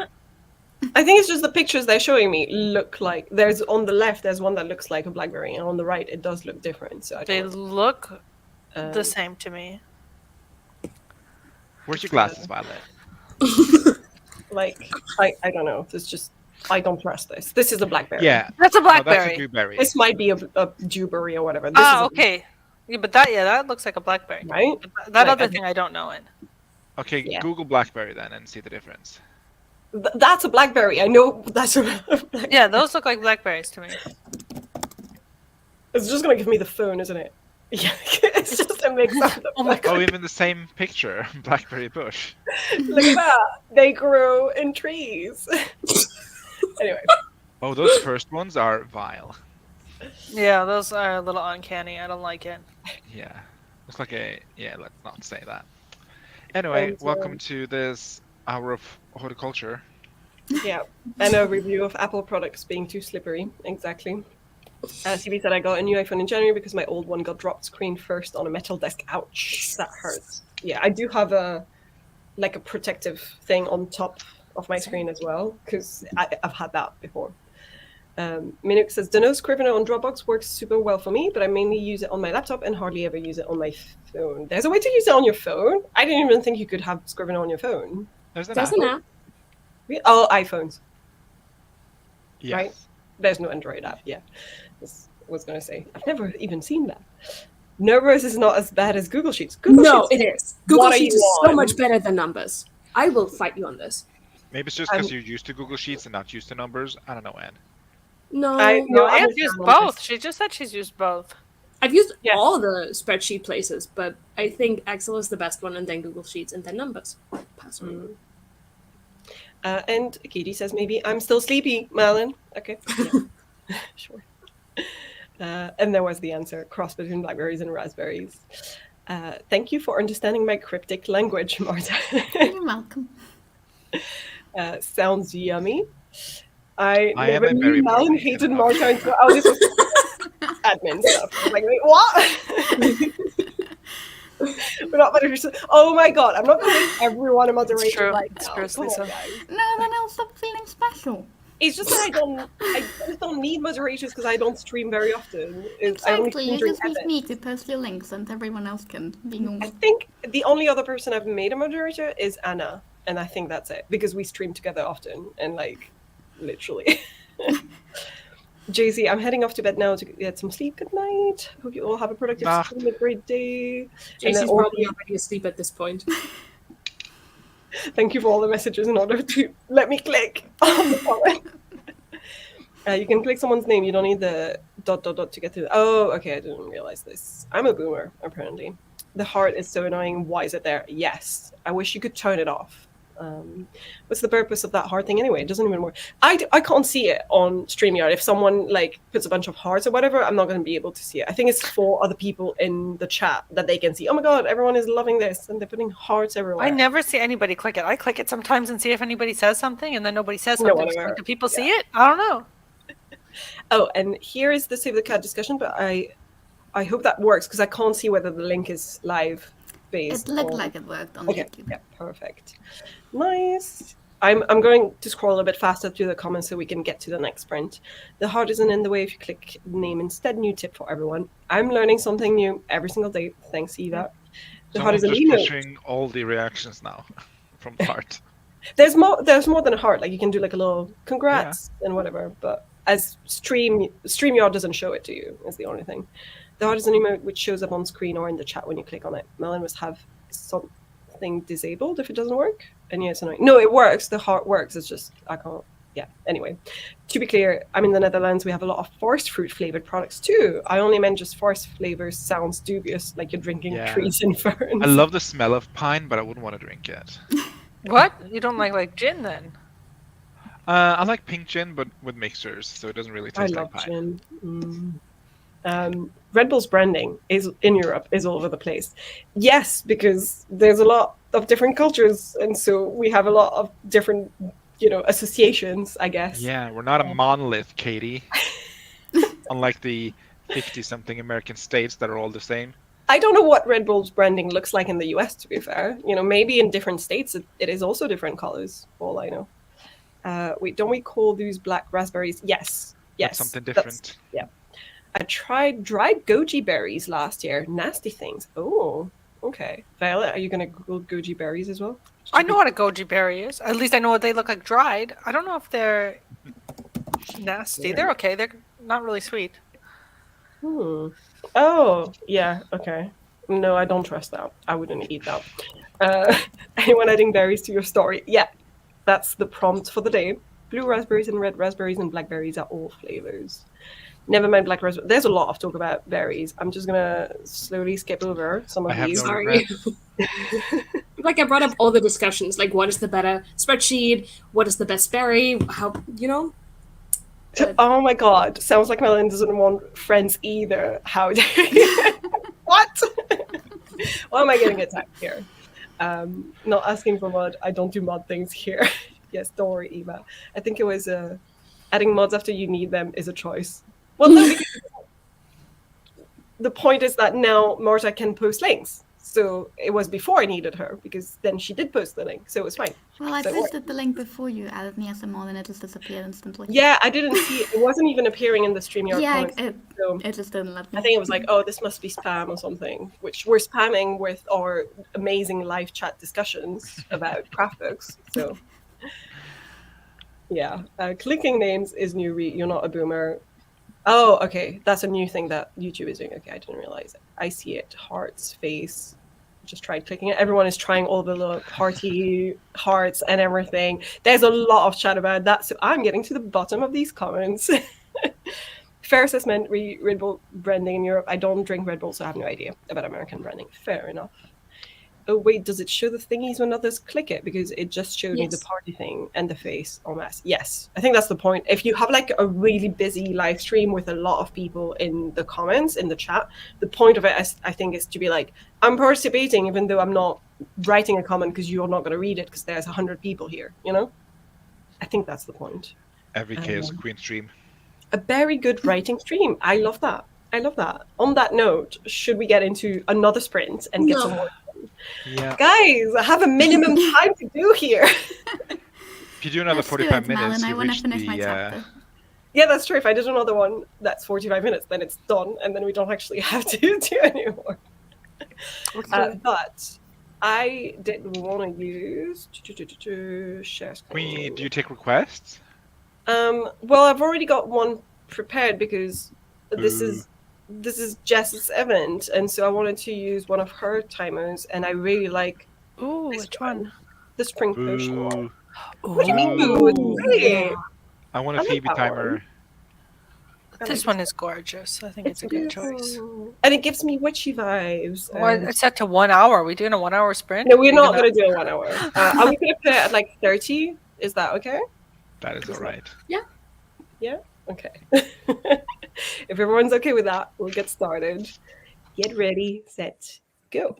I think it's just the pictures they're showing me look like. There's on the left, there's one that looks like a blackberry, and on the right, it does look different. So I They don't look know. the same to me. Where's your glasses, Violet? Like I don't know. It's just I don't trust this. This is a blackberry. Yeah, That's a no, that's a blackberry. dewberry. This might be a dewberry or whatever. This is Okay. Yeah, but that looks like a blackberry. right. That Like, other I- thing I don't know it. Okay, Yeah. Google blackberry then and see the difference. That's a blackberry. I know that's a blackberry. Yeah, those look like blackberries to me. It's just gonna give me the phone, isn't it? Yeah, it's just a mix of the Oh my Oh, even the same picture, blackberry bush. Look at that. They grow in trees. Anyway, Oh, those first ones are vile. Yeah, those are a little uncanny. I don't like it. Yeah, looks like a let's not say that. Anyway, And, welcome to this hour of horticulture. yeah, and a review of Apple products being too slippery. Exactly. CB said I got a new iPhone in January because my old one got dropped screen first on a metal desk. Ouch, that hurts. Yeah, I do have a protective thing on top of my screen as well because I've had that before. Minuk says the no Scrivener on Dropbox works super well for me, but I mainly use it on my laptop and hardly ever use it on my phone. There's a way to use it on your phone? I didn't even think you could have Scrivener on your phone. There's an There's app. an app. Oh, iPhones. Yes. right? There's no Android app. Yeah, this was going to say. I've never even seen that. Numbers is not as bad as Google Sheets. Google No, Sheets, it is. Google What are Sheets you is so on? much better than Numbers. I will fight you on this. Maybe it's just because you're used to Google Sheets and not used to numbers. I don't know, Anne. No, No, I I'm have with used you on both. this. She just said she's used both. I've used Yeah. all the spreadsheet places, but I think Excel is the best one, and then Google Sheets, and then Numbers. Personally. And Katie says maybe I'm still sleepy, Malin. Okay, yeah. Sure. And there was the answer: cross between blackberries and raspberries. Thank you for understanding my cryptic language, Marta. You're welcome. Sounds yummy. I I am never a knew very Malin brave hated man. Marta until this was admin stuff. I was like, wait, what? We're not moderators. Oh my god, I'm not going to make everyone a moderator true. right It's now. true, Come on, Lisa. guys. No, then I'll stop feeling special. It's just that I just don't need moderators because I don't stream very often. I only Exactly, stream you during just need events. me to post your links and everyone else can be I normal. think the only other person I've made a moderator is Anna, and I think that's it because we stream together often and like literally. JC, I'm heading off to bed now to get some sleep. Good night. Hope you all have a productive Nah. stream, a great day. And JC's then probably already asleep at this point. Thank you for all the messages in order to let me click on the comment. You can click someone's name. You don't need the ... to get to. Oh, okay. I didn't realize this. I'm a boomer, apparently. The heart is so annoying. Why is it there? Yes. I wish you could turn it off. What's the purpose of that heart thing anyway? It doesn't even work. I can't see it on StreamYard. If someone like puts a bunch of hearts or whatever, I'm not going to be able to see it. I think it's for other people in the chat that they can see. Oh my god, everyone is loving this, and they're putting hearts everywhere. I never see anybody click it. I click it sometimes and see if anybody says something, and then nobody says No something. one So ever- do people see it? I don't know. Oh, and here is the Save the Cat discussion, but I hope that works because I can't see whether the link is live based. It looked or... like it worked on Okay, YouTube. yeah, perfect. Nice. I'm going to scroll a bit faster through the comments so we can get to the next sprint. The heart isn't in the way if you click name instead. New tip for everyone. I'm learning something new every single day. Thanks, Eva. The heart Someone's is an just emote. picturing all the reactions now from the heart. There's more than a heart. Like you can do like a little congrats and whatever, but as StreamYard doesn't show it to you is the only thing. The heart is an emote which shows up on screen or in the chat when you click on it. Melon must have something disabled if it doesn't work. And yeah, it's annoying. No, it works. The heart works. It's just I can't. Yeah. Anyway, to be clear, I'm in the Netherlands. We have a lot of forest fruit flavored products too. I only meant just forest flavors sounds dubious, like you're drinking trees and ferns. I love the smell of pine, but I wouldn't want to drink it. What? You don't like gin then? I like pink gin, but with mixers, so it doesn't really I taste like love pine. gin. Red Bull's branding is in Europe is all over the place. Yes, because there's a lot of different cultures, and so we have a lot of different, associations. I guess. Yeah, we're not a monolith, Katie. Unlike the 50-something American states that are all the same. I don't know what Red Bull's branding looks like in the US. To be fair, maybe in different states it is also different colors. All I know. Wait, don't we call these black raspberries? Yes. That's something different. Yeah. I tried dried goji berries last year. Nasty things. Oh, okay. Violet, are you going to Google goji berries as well? I know what a goji berry is. At least I know what they look like dried. I don't know if they're nasty. They're okay. They're not really sweet. Oh, yeah. Okay. No, I don't trust that. I wouldn't eat that. Anyone adding berries to your story? Yeah, that's the prompt for the day. Blue raspberries and red raspberries and blackberries are all flavors. Never mind black raspberries. There's a lot of talk about berries. I'm just gonna slowly skip over some of these. No Sorry. Like I brought up all the discussions, like what is the better spreadsheet, what is the best berry, how Oh my god, sounds like Melon doesn't want friends either. How dare you? What? Why am I getting attacked here? Not asking for mod. I don't do mod things here. Yes, don't worry, Eva. I think it was adding mods after you need them is a choice. Well, no, because the point is that now Marta can post links. So it was before I needed her, because then she did post the link, so it was fine. Well, I So posted the link before you added me as a mod and it just disappeared instantly. yeah, I didn't see it. It wasn't even appearing in the StreamYard Yeah, comments. So it just didn't let me. I think it was like, oh, this must be spam or something, which we're spamming with our amazing live chat discussions about craft books. So yeah, clicking names is new. You're not a boomer. Oh, okay. That's a new thing that YouTube is doing. Okay, I didn't realize it. I see it. Hearts, face. Just tried clicking it. Everyone is trying all the little party hearts and everything. There's a lot of chat about that. So I'm getting to the bottom of these comments. Fair assessment, Red Bull branding in Europe. I don't drink Red Bull, so I have no idea about American branding. Fair enough. Oh, wait, does it show the thingies when others click it? Because it just showed me the party thing and the face en masse. Yes, I think that's the point. If you have like a really busy live stream with a lot of people in the comments, in the chat, the point of it, I think, is to be like, I'm participating even though I'm not writing a comment because you're not going to read it because there's 100 people here, I think that's the point. Every Chaos Queen stream. A very good writing stream. I love that. On that note, should we get into another sprint and get some more? Yeah. Guys, I have a minimum time to do here. If you do another 45 minutes, I you want to reach finish my chapter. Yeah, that's true. If I did another one that's 45 minutes, then it's done, and then we don't actually have to do anymore. But I didn't want to use share screen. Do you take requests? Well, I've already got one prepared because this is Jess's event, and so I wanted to use one of her timers, and I really like. Ooh, which one? The spring potion one. Ooh. What do you mean, boo? It's great. I want a Phoebe timer. This one is gorgeous. I think it's a good choice. And it gives me witchy vibes. Well, it's set to 1 hour. We doing a 1 hour sprint? No, we're not going to do a 1 hour. Are we going to put it at like 30? Is that okay? That is all right. Yeah? Yeah? Okay. If everyone's okay with that, we'll get started. Get ready, set, go.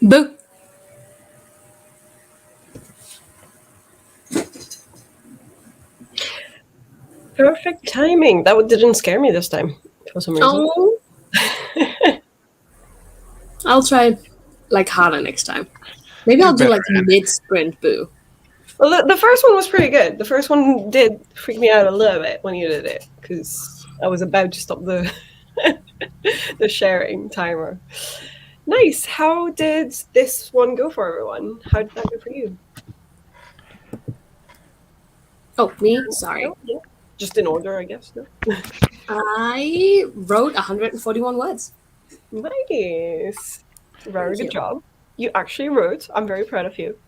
Boo. Perfect timing. That didn't scare me this time for some reason. Oh. I'll try like harder next time. Maybe You I'll do better, like mid sprint boo. Well, the first one was pretty good. The first one did freak me out a little bit when you did it because I was about to stop the the sharing timer. Nice. How did this one go for everyone? How did that go for you? Oh, me? Sorry. No? Yeah. Just in order, I guess. No? I wrote 141 words. Nice. Very Thank good you. job. You actually wrote. I'm very proud of you.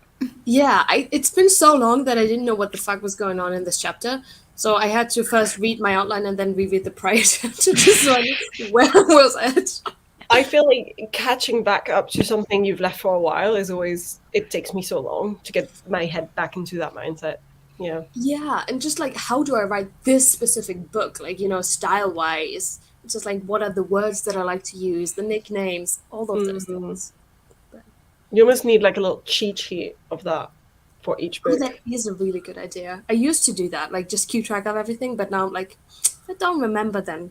Yeah, it's been so long that I didn't know what the fuck was going on in this chapter. So I had to first read my outline and then reread the prior chapter just so I knew where I was at. I feel like catching back up to something you've left for a while is always, it takes me so long to get my head back into that mindset. Yeah. Yeah, and just like how do I write this specific book? Like, style wise. It's just like what are the words that I like to use, the nicknames, all of those things. You almost need like a little cheat sheet of that for each Oh, book. that is a really good idea. I used to do that, like just keep track of everything, but now I'm like, I don't remember them.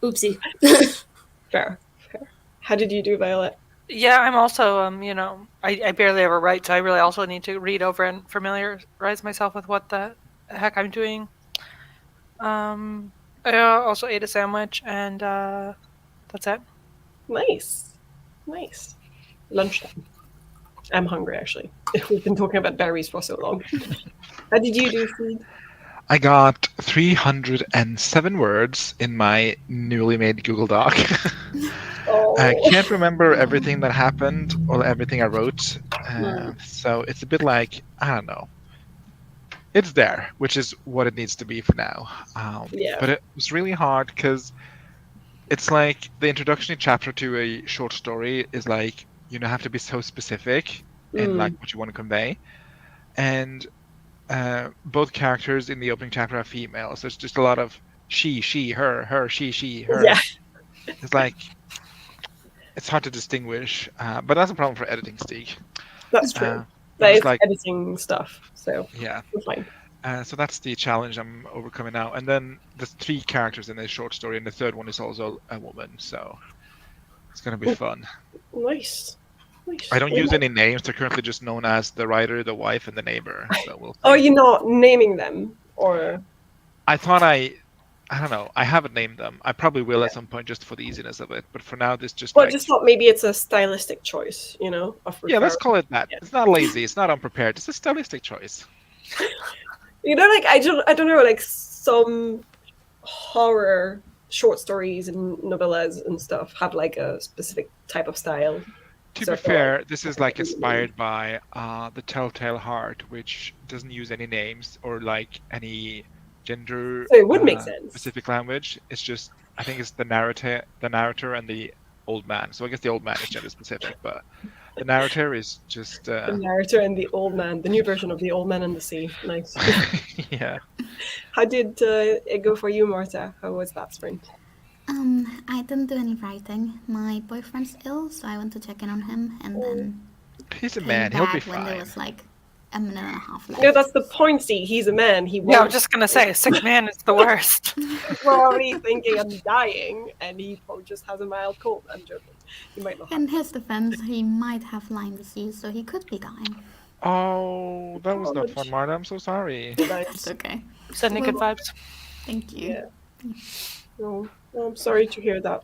Oopsie. Fair. How did you do, Violet? Yeah, I'm also, I barely ever write, so I really also need to read over and familiarize myself with what the heck I'm doing. I also ate a sandwich, and that's it. Nice. Lunchtime. I'm hungry, actually. We've been talking about berries for so long. How did you do, Stig? I got 307 words in my newly made Google Doc. Oh. I can't remember everything that happened or everything I wrote. So it's a bit like, I don't know. It's there, which is what it needs to be for now. Yeah. But it was really hard because it's like the introductory chapter to a short story is like, have to be so specific in like what you want to convey. And both characters in the opening chapter are female, so it's just a lot of she, her, she, her. Yeah. It's like it's hard to distinguish, but that's a problem for editing, Stig. That's true. But That it's is like editing stuff, so yeah, we're fine. so that's the challenge I'm overcoming now. And then there's 3 characters in this short story, and the third one is also a woman, so it's gonna be fun. Nice. I don't use any names. They're currently just known as the writer, the wife, and the neighbor. So we'll see. Are you not naming them, or? I thought I don't know. I haven't named them. I probably will at some point just for the easiness of it. But for now, this just Well, like... I just thought maybe it's a stylistic choice, of Yeah, let's call it that. Yeah. It's not lazy. It's not unprepared. It's a stylistic choice. Like I don't know, like some horror short stories and novellas and stuff have like a specific type of style. To So be I feel fair, this is like inspired by the Telltale Heart, which doesn't use any names or like any gender So it would make sense. specific language. It's just I think it's the narrator, and the old man. So I guess the old man is gender specific, but the narrator is just The narrator and the old man, the new version of the old man and the sea. Nice. yeah. How did it go for you, Marta? How was that sprint? I didn't do any writing. My boyfriend's ill, so I went to check in on him, and then He's a came man. He'll be back when fine. there was like a minute and a half left. No, that's the point, see. He's a man. He Yeah, I won't. was just gonna say, a sick man is the worst. We're already thinking I'm dying, and he probably just has a mild cold. I'm joking. He might not. In his defense, he might have Lyme disease, so he could be dying. Oh, that was not Ouch. fun, Marta. I'm so sorry. That's okay. Sending good vibes. Thank you. Yeah. No, I'm sorry to hear that.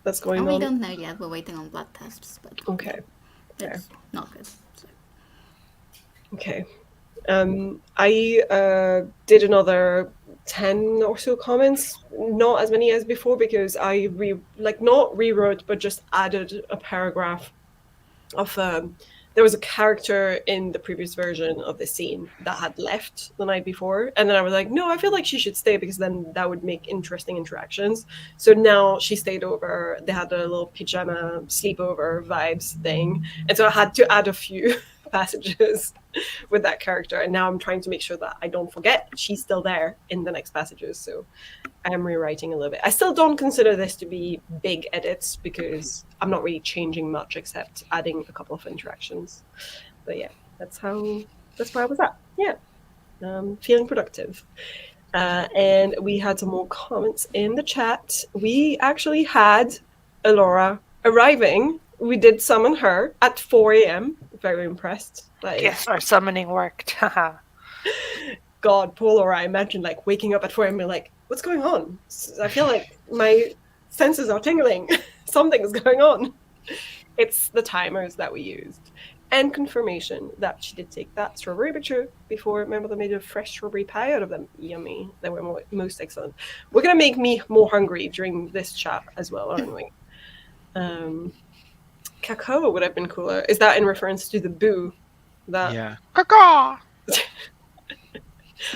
That's going And we on. don't know yet. We're waiting on blood tests, but Okay. it's not good. So. Okay. I did another 10 or so comments, not as many as before, because I not rewrote, but just added a paragraph of there was a character in the previous version of the scene that had left the night before, and then I was like, no, I feel like she should stay because then that would make interesting interactions. So now she stayed over. They had a little pajama sleepover vibes thing, and so I had to add a few passages with that character, and now I'm trying to make sure that I don't forget she's still there in the next passages. So I am rewriting a little bit. I still don't consider this to be big edits because I'm not really changing much except adding a couple of interactions. But yeah, that's where I was at. Yeah, feeling productive. And we had some more comments in the chat. We actually had Alora arriving. We did summon her at 4 a.m. Very impressed. Yes, our summoning worked. God, poor Laura. I imagine like waking up at 4 a.m. and be like, what's going on? I feel like my senses are tingling. Something's going on. It's the timers that we used. And confirmation that she did take that strawberry picture before my mother made a fresh strawberry pie out of them. Yummy. They were most excellent. We're going to make me more hungry during this chat as well, aren't we? Cacao would have been cooler. Is that in reference to the boo? Yeah. Caca!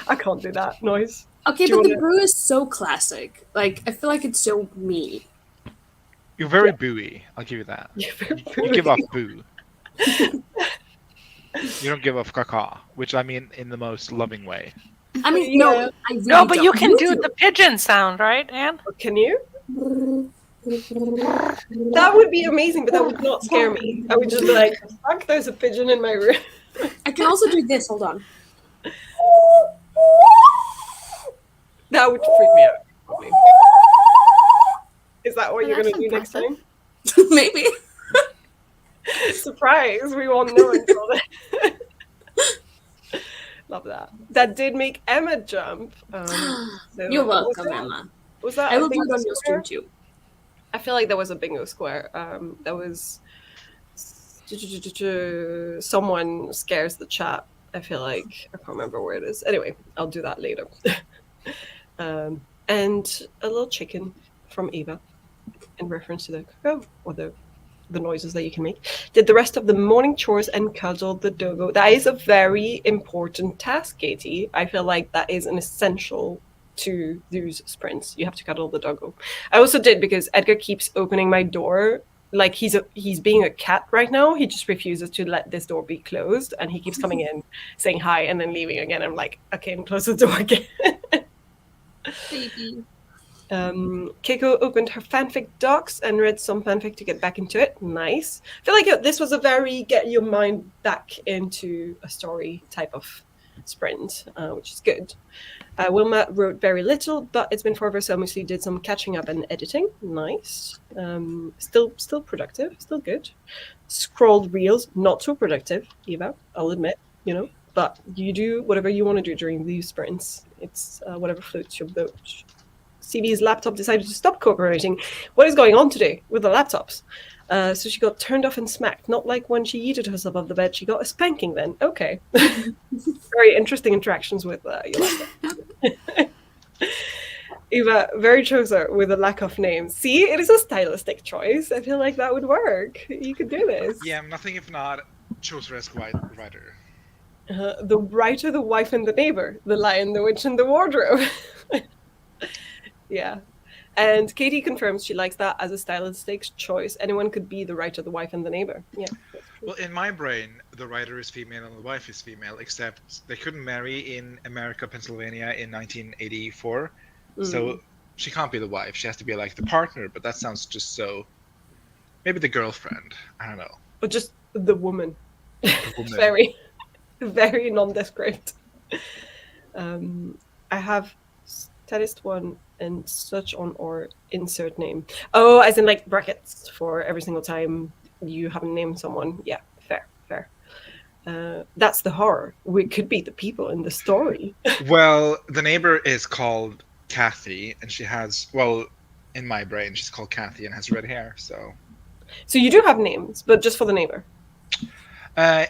I can't do that noise. Okay, but the boo is so classic. Like, I feel like it's so me. You're very booey. I'll give you that. You give off boo. You don't give off caca, which I mean in the most loving way. I mean, no, I really No, but don't. you can do the pigeon sound, right, Anne? Can you? That would be amazing, but that would not scare me. I would just be like, fuck, there's a pigeon in my room. I can also do this. Hold on. That would freak me out. Probably. Is that what you're going to do next time? Maybe. Surprise! We won't know until then. Love that. That did make Emma jump. So You're welcome, Emma. Was that? I will do it on your stream too. I feel like there was a bingo square. That was someone scares the chat. I feel like I can't remember where it is. Anyway, I'll do that later. And a little chicken from Eva in reference to the cacao or the noises that you can make. Did the rest of the morning chores and cuddled the doggo. That is a very important task, Katie. I feel like that is an essential to those sprints. You have to cuddle the doggo. I also did because Edgar keeps opening my door. Like he's being a cat right now. He just refuses to let this door be closed, and he keeps coming in, saying hi, and then leaving again. I'm like, okay, and close the door again. Baby. Keiko opened her fanfic docs and read some fanfic to get back into it. Nice. I feel like this was a very get your mind back into a story type of sprint, which is good. Wilma wrote very little, but it's been forever, so I mostly did some catching up and editing. Nice. Still productive, still good. Scrolled reels, not so productive, Eva, I'll admit, but you do whatever you want to do during these sprints. It's whatever floats your boat. CB's laptop decided to stop cooperating. What is going on today with the laptops? So she got turned off and smacked. Not like when she yeeted herself off the bed. She got a spanking then. Okay. Very interesting interactions with your laptop. Eva, very choser with a lack of names. See, it is a stylistic choice. I feel like that would work. You could do this. Yeah, nothing if not choser-esque writer. The writer, the wife, and the neighbor. The lion, the witch, and the wardrobe. Yeah. And Katie confirms she likes that as a stylistic choice. Anyone could be the writer, the wife, and the neighbor. Yeah. Well, in my brain, the writer is female and the wife is female, except they couldn't marry in America, Pennsylvania in 1984. So she can't be the wife. She has to be like the partner, but that sounds just so... Maybe the girlfriend. I don't know. Or just the woman. The woman. Very, very nondescript. I have status one and such on or insert name. Oh, as in like brackets for every single time you haven't named someone. Yeah, fair. That's the horror. We could be the people in the story. Well, the neighbor is called Kathy, and she has, well, in my brain, she's called Kathy and has red hair, so... So you do have names, but just for the neighbor?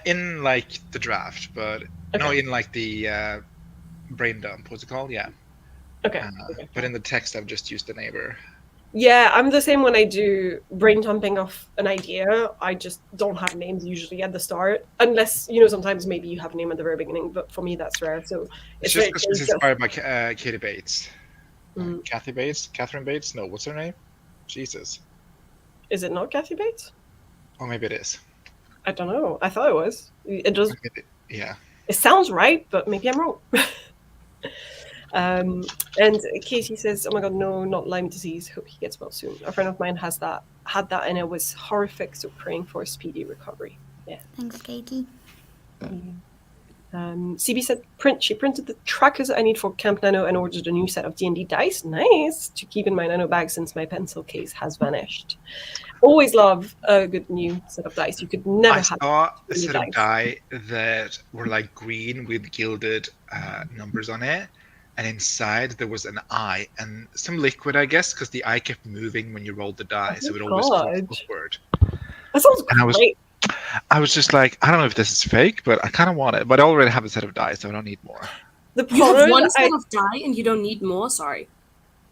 In, like, the draft, but... Okay. No, in, like, the brain dump, what's it called? Yeah. Okay. But in the text, I've just used the neighbor. Yeah, I'm the same when I do brain dumping off an idea. I just don't have names usually at the start, unless, sometimes maybe you have a name at the very beginning, but for me, that's rare. So it's just because it's inspired by Katie Bates. Kathy Bates? Catherine Bates? No, what's her name? Jesus. Is it not Kathy Bates? Oh, maybe it is. I don't know. I thought it was. It does. Yeah. It sounds right, but maybe I'm wrong. And Katie says, "Oh my god, no, not Lyme disease. Hope he gets well soon. A friend of mine had that, and it was horrific. So praying for a speedy recovery." Yeah. Thanks, Katie. CB said, She printed the trackers I need for Camp Nano and ordered a new set of D&D dice. Nice to keep in my Nano bag since my pencil case has vanished. Always love a good new set of dice. You could never I have saw a new set dice. of die that were like green with gilded numbers on it, and inside there was an eye and some liquid, I guess, because the eye kept moving when you rolled the die, so it always moved upward. That sounds And great. I was just like, I don't know if this is fake, but I kind of want it. But I already have a set of die, so I don't need more. You have one set of die and you don't need more? Sorry.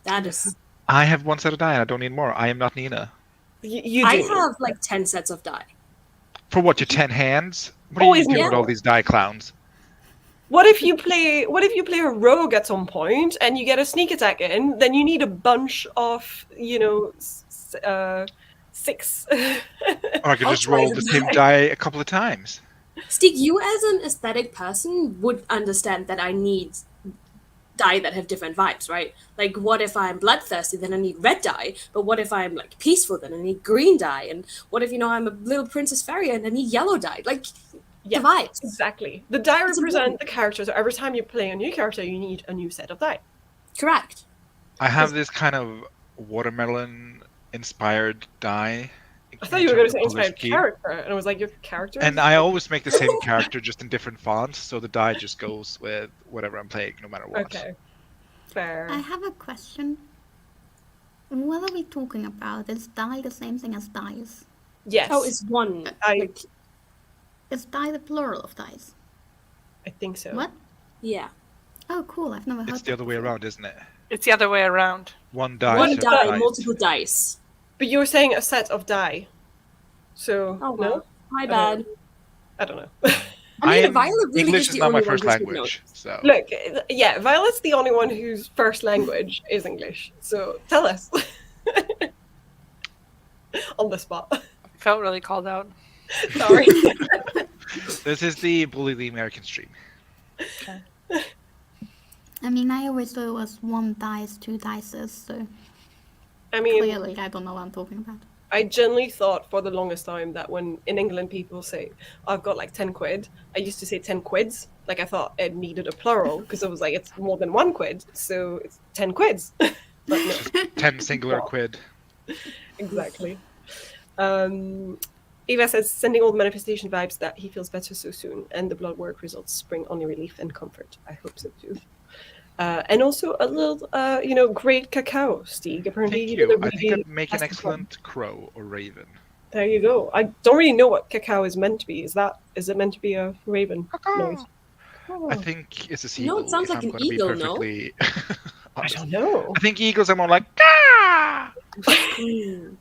That is... I have one set of die and I don't need more. I am not Nina. You do. I have like 10 sets of die. For what, your 10 hands? What are Always you doing more. with all these die clowns? What if you play a rogue at some point and you get a sneak attack in? Then you need a bunch of, 6. Or I could just roll the same die a couple of times. Stig, you as an aesthetic person would understand that I need dye that have different vibes, right? Like, what if I'm bloodthirsty, then I need red dye, but what if I'm like peaceful, then I need green dye, and what if I'm a little princess fairy and I need yellow dye? Like, the vibes. Exactly. The die It's represent important. the character, so every time you play a new character, you need a new set of die. Correct. I have this kind of watermelon-inspired die. I thought you were going to say inspired character, and I was like, your character? And I always make the same character, just in different fonts, so the die just goes with whatever I'm playing, no matter what. Okay. Fair. I have a question. What are we talking about? Is die the same thing as dice? Yes. Oh, it's one. Is die the plural of dice? I think so. What? Yeah. Oh, cool. I've never heard It's the other way around, isn't it? It's the other way around. One die. One set of die, dice. multiple dice. But you were saying a set of die. So, Oh, no? well. My bad. I don't know. I mean, Violet really English is is the not my only one first who should know. language, so. Look, yeah, Violet's the only one whose first language is English. So tell us. On the spot. Felt really called out. Sorry. This is the Bully the American stream. I mean, I always thought it was one dice, two dices, so I mean, clearly I don't know what I'm talking about. I genuinely thought for the longest time that when in England people say, I've got like 10 quid, I used to say 10 quids. Like I thought it needed a plural because it was like, it's more than 1 quid. So it's 10 quids. But no. 10 singular quid. Exactly. Eva says, sending all the manifestation vibes that he feels better so soon, and the blood work results bring only relief and comfort. I hope so too. And also a little, great cacao, Stig. Apparently, Thank did you. a I think really I'd make an fantastic one. excellent crow or raven. There you go. I don't really know what cacao is meant to be. Is it meant to be a raven noise? I think it's a No, seagull. it sounds if like I'm an gonna be eagle, no? perfectly I honest. don't know. I think eagles are more like, ah! I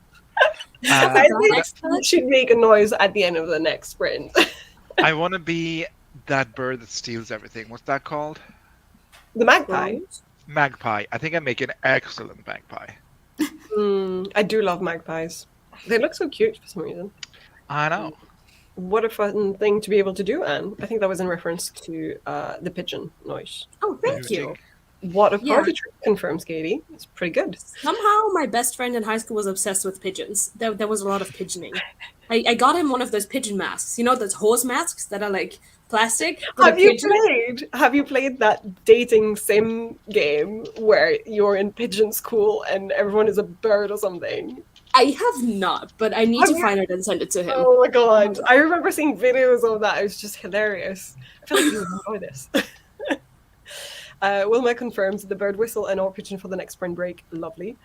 think you should make a noise at the end of the next sprint. I want to be that bird that steals everything. What's that called? The magpie. Magpie. I think I make an excellent magpie. I do love magpies. They look so cute for some reason. I know. What a fun thing to be able to do, Anne. I think that was in reference to the pigeon noise. Oh, thank you. What a Yeah. party trick, confirms Katie. It's pretty good. Somehow my best friend in high school was obsessed with pigeons. There was a lot of pigeoning. I got him one of those pigeon masks. You know those horse masks that are like plastic? but Have a you pigeon? played that dating sim game where you're in pigeon school and everyone is a bird or something? I have not, but I need Have to you- find it and send it to him. Oh my god. I remember seeing videos of that. It was just hilarious. I feel like you would enjoy this. Wilma confirms the bird whistle and all pigeon for the next spring break. Lovely.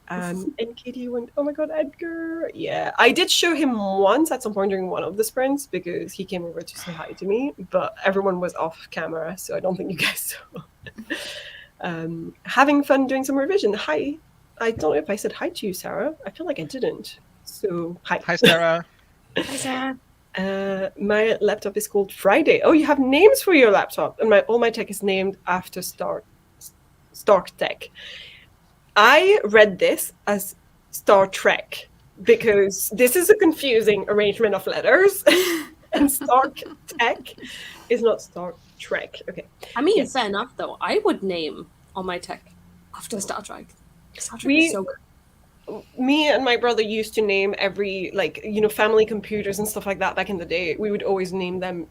And Katie went, oh my god, Edgar. Yeah, I did show him once at some point during one of the sprints because he came over to say hi to me, but everyone was off camera, so I don't think you guys saw. Having fun doing some revision. Hi. I don't know if I said hi to you, Sarah. I feel like I didn't. So, hi. Hi, Sarah. Hi, Sarah. My laptop is called Friday. Oh, you have names for your laptop. And all my tech is named after Stark Tech. I read this as Star Trek because this is a confusing arrangement of letters, and Star Tech is not Star Trek. Okay. I mean, Yes. fair enough though. I would name all my tech after Star Trek. Star Trek We- is so good. Me and my brother used to name every, like, family computers and stuff like that back in the day. We would always name them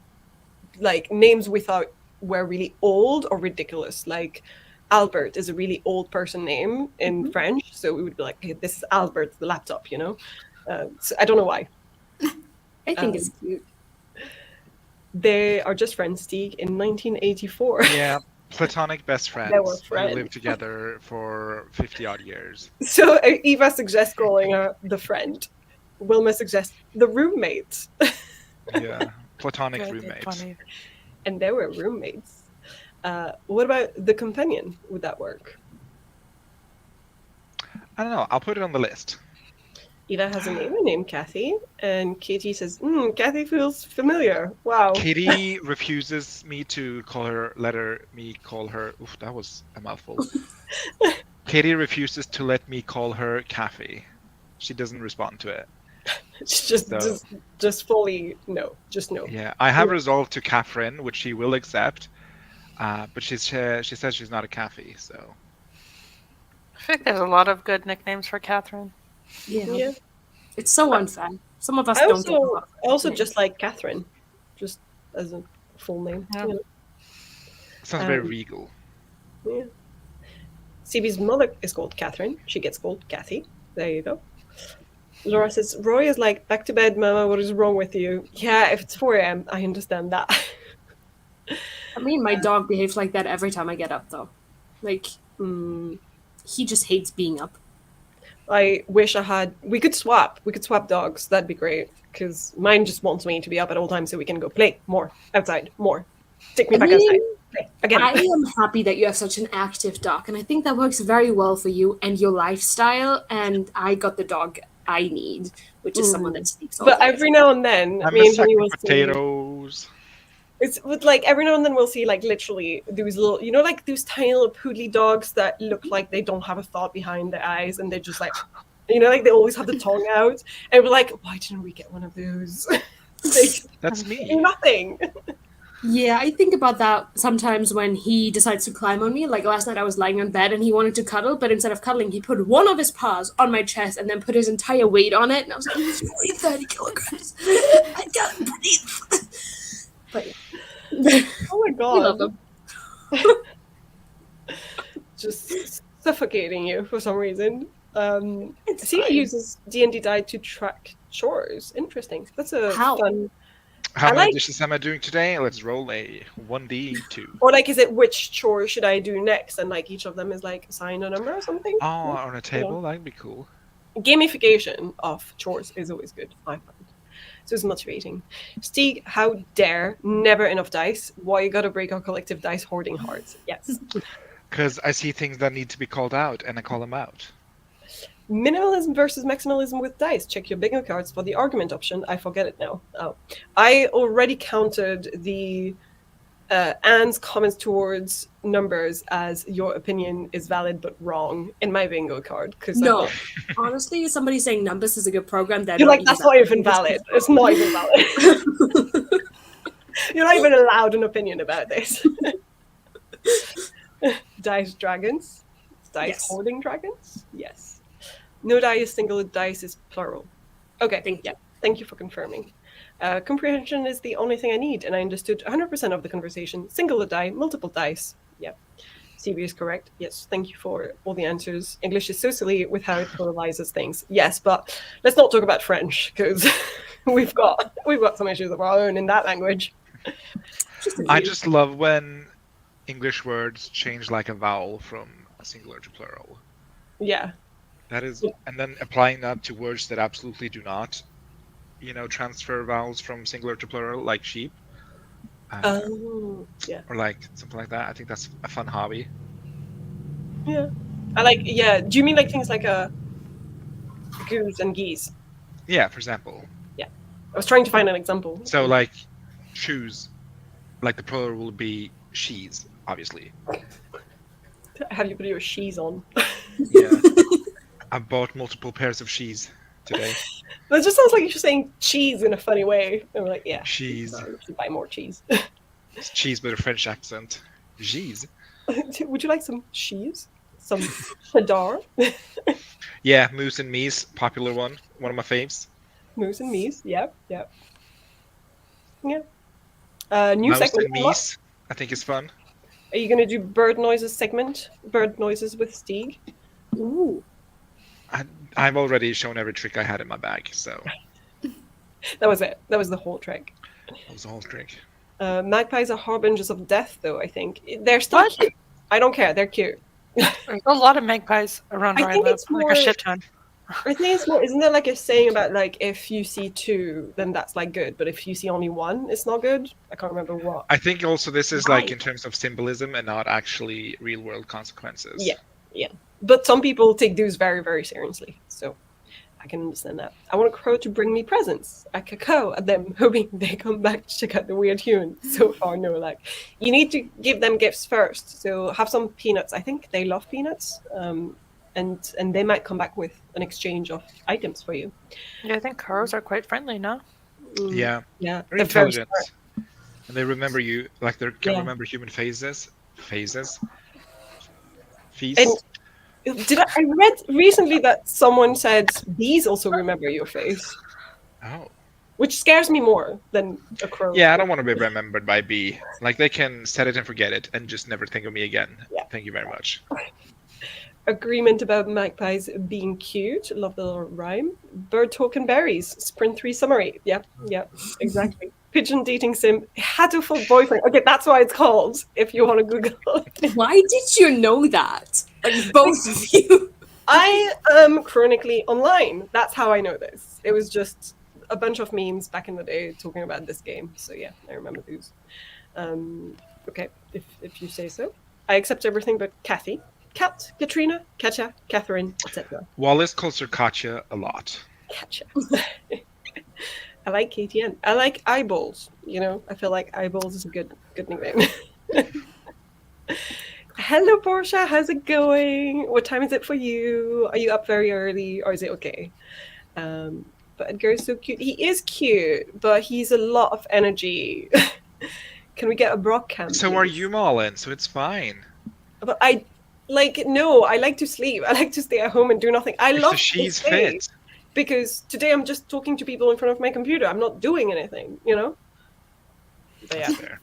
like names we thought were really old or ridiculous. Like Albert is a really old person name in French, so we would be like, hey, this is Albert the laptop, so I don't know why. I think it's cute. They are just friends, Stig, in 1984. Yeah, platonic best friends. They were who friends. lived together for 50 odd years. So Eva suggests calling her the friend. Wilma suggests the roommate. Yeah, platonic Very roommates. funny. And they were roommates. What about the companion? Would that work? I don't know. I'll put it on the list. Eva has a neighbor named Kathy, and Katie says, Kathy feels familiar. Wow. Katie refuses me to call her. Oof, that was a mouthful. Katie refuses to let me call her Kathy. She doesn't respond to it. Just fully no. Just no. Yeah, I have resolved to Catherine, which she will accept, but she says she's not a Kathy. So I think there's a lot of good nicknames for Catherine. Yeah. It's so unfair. Some of us I don't get also, enough also names. just like Catherine, just as a full name. Yeah. sounds very Um, regal. Yeah. CB's mother is called Catherine. She gets called Kathy. There you go. Laura says, Roy is like, back to bed, Mama. What is wrong with you? Yeah, if it's 4 a.m., I understand that. I mean, my dog behaves like that every time I get up, though. Like, he just hates being up. I wish I had. We could swap. We could swap dogs. That'd be great. Because mine just wants me to be up at all times so we can go play more outside. More. Take me back outside. Play again. I am happy that you have such an active dog, and I think that works very well for you and your lifestyle. And I got the dog I need, which is someone that sleeps all But day. every now and then, I'm me a and sack Jenny of will see. potatoes. It's with like every now and then we'll see like literally those little, like those tiny little poodly dogs that look like they don't have a thought behind their eyes, and they're just like, like they always have the tongue out, and we're like, why didn't we get one of those? They That's do me. nothing. Yeah, I think about that sometimes when he decides to climb on me. Like last night I was lying on bed and he wanted to cuddle, but instead of cuddling, he put one of his paws on my chest and then put his entire weight on it. And I was like, he's only 30 kilograms. I can't breathe. But yeah. Oh my We love god. him. Just suffocating you for some reason. It's See, fine. he uses D&D die to track chores. Interesting. That's a How? fun. How I many like- dishes am I doing today? Let's roll a 1d2. Or like, is it which chore should I do next? And like each of them is like assigned a number or something. Oh, on a table? That'd be cool. Gamification of chores is always good, I find. So it's motivating. Stig, how dare, never enough dice. Why you gotta break our collective dice hoarding hearts? Yes. Because I see things that need to be called out, and I call them out. Minimalism versus maximalism with dice. Check your bingo cards for the argument option. I forget it now. Oh, I already counted the Anne's comments towards numbers as your opinion is valid but wrong in my bingo card. Because No, honestly, somebody saying numbers is a good program. you're like, that's not even valid. It's not even valid. You're not even allowed an opinion about this. Dice dragons? Dice Yes. hoarding dragons? Yes. No die is single, dice is plural. Okay, thank you for confirming. Comprehension is the only thing I need, and I understood 100% of the conversation. Single die, multiple dice. Yeah. CB is correct. Yes, thank you for all the answers. English is so silly with how it pluralizes things. Yes, but let's not talk about French, because we've got some issues of our own in that language. I just love when English words change like a vowel from singular to plural. Yeah. That is, and then applying that to words that absolutely do not, transfer vowels from singular to plural, like sheep. Yeah. Or like something like that. I think that's a fun hobby. Yeah. Do you mean like things like goose and geese? Yeah, for example. Yeah. I was trying to find an example. So like shoes, like the plural will be she's, obviously. Have you put your she's on? Yeah. I bought multiple pairs of she's today. That just sounds like you're saying cheese in a funny way. And we're like, yeah, Cheese. sorry, we should buy more cheese. It's cheese with a French accent. Cheese. Would you like some cheese? Some cheddar? Yeah, Moose and Me's, popular one of my faves. Moose and me's. Yep. New Mouse segment. and Me's, I think is fun. Are you going to do bird noises segment? Bird noises with Stig? Ooh. I've already shown every trick I had in my bag, so That was it. That was the whole trick. that was the whole trick. Magpies are harbingers of death, though, I think. They're still What? cute. I don't care. They're cute. There's a lot of magpies around I where I think live, it's like more- a shit ton. I think it's more, isn't there like a saying about like if you see two, then that's like good, but if you see only one, it's not good? I can't remember what. I think also this is like Right. in terms of symbolism and not actually real world consequences. Yeah. But some people take those very, very seriously, so I can understand that. I want a crow to bring me presents. I caw at them, hoping they come back to check out the weird human. So far, no luck. You need to give them gifts first, so have some peanuts. I think they love peanuts, and they might come back with an exchange of items for you. Yeah, I think crows are quite friendly, no? Yeah, Yeah, very they're very intelligent. smart. And they remember you, like they can Yeah. remember human phases. Feast. And I read recently that someone said bees also remember your face, Oh. which scares me more than a crow. Yeah, I don't want to be remembered by B. Like they can set it and forget it and just never think of me again. Yeah. Thank you very much. Agreement about magpies being cute. Love the little rhyme. Bird talk and berries. Sprint 3 summary. Yep, exactly. Pigeon dating sim. Hatoful boyfriend. Okay, that's why it's called. If you want to Google it. Why did you know that? Like, both of you. I am chronically online. That's how I know this. It was just a bunch of memes back in the day talking about this game. So yeah, I remember those. Okay, if you say so. I accept everything but Kathy. Kat, Katrina, Katja, Catherine, etc. Wallace calls her Katya a lot. Katja. I like KTN. I like eyeballs. You know, I feel like eyeballs is a good nickname. Hello, Portia. How's it going? What time is it for you? Are you up very early, or is it okay? But Edgar is so cute. He is cute, but he's a lot of energy. Can we get a Brock cam? So please? are you, Malin, so it's fine. But I like to sleep. I like to stay at home and do nothing. I love So she's this day, fit. because today I'm just talking to people in front of my computer. I'm not doing anything, you know? But yeah. That's fair.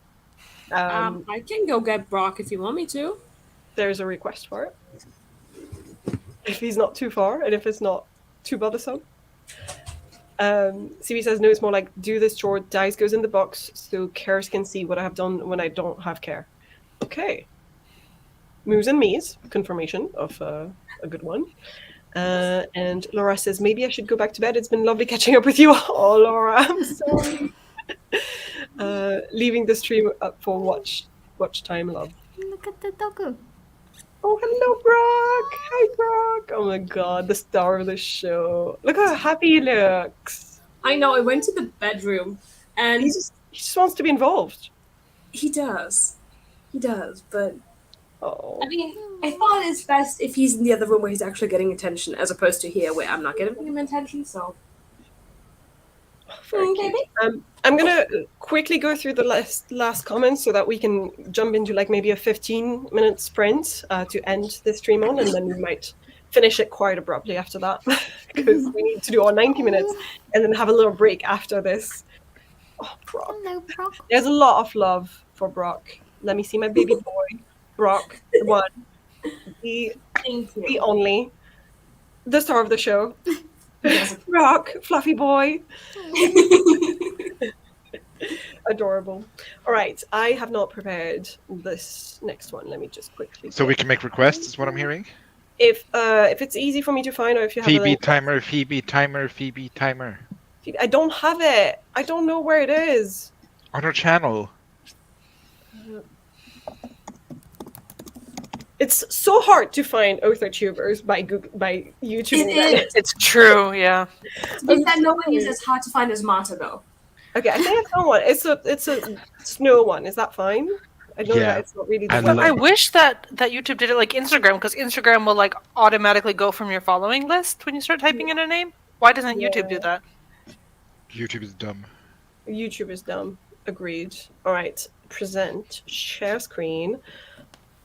I can go get Brock if you want me to. There's a request for it. If he's not too far and if it's not too bothersome. CB says no, it's more like do this chore, dice goes in the box so cares can see what I have done when I don't have care. Okay. Moos and me's, confirmation of a good one. And Laura says maybe I should go back to bed. It's been lovely catching up with you all, Laura. I'm sorry. Leaving the stream up for watch time, love. Look at the doggo. Oh, hello, Brock. Hi, Brock. Oh my god, the star of the show. Look how happy he looks. I know, I went to the bedroom, and He just wants to be involved. he does. He does, but Oh, I mean, I thought it's best if he's in the other room where he's actually getting attention, as opposed to here where I'm not giving him attention, so. very cute. I'm gonna quickly go through the last comments so that we can jump into like maybe a 15-minute sprint to end the stream on, and then we might finish it quite abruptly after that because we need to do our 90 minutes and then have a little break after this. Oh, Brock. Hello, Brock. There's a lot of love for Brock. Let me see my baby boy, Brock, the one, the Thank the only, the star of the show. Brock, fluffy boy. Adorable. All right, I have not prepared this next one. Let me just quickly. So we can make requests, is what I'm hearing? If it's easy for me to find, or if you have Phoebe a timer, Phoebe timer, Phoebe timer. I don't have it. I don't know where it is. On our channel. It's so hard to find author tubers by YouTube. It is. It's true, yeah. Is that no one is as hard to find as Marta, though? Okay, I think I found one. It's a snow one. Is that fine? I know Yeah. that it's not really the I one. love I wish that YouTube did it like Instagram, because Instagram will like automatically go from your following list when you start typing in a name. Why doesn't YouTube do that? YouTube is dumb. YouTube is dumb. Agreed. All right. Present. Share screen.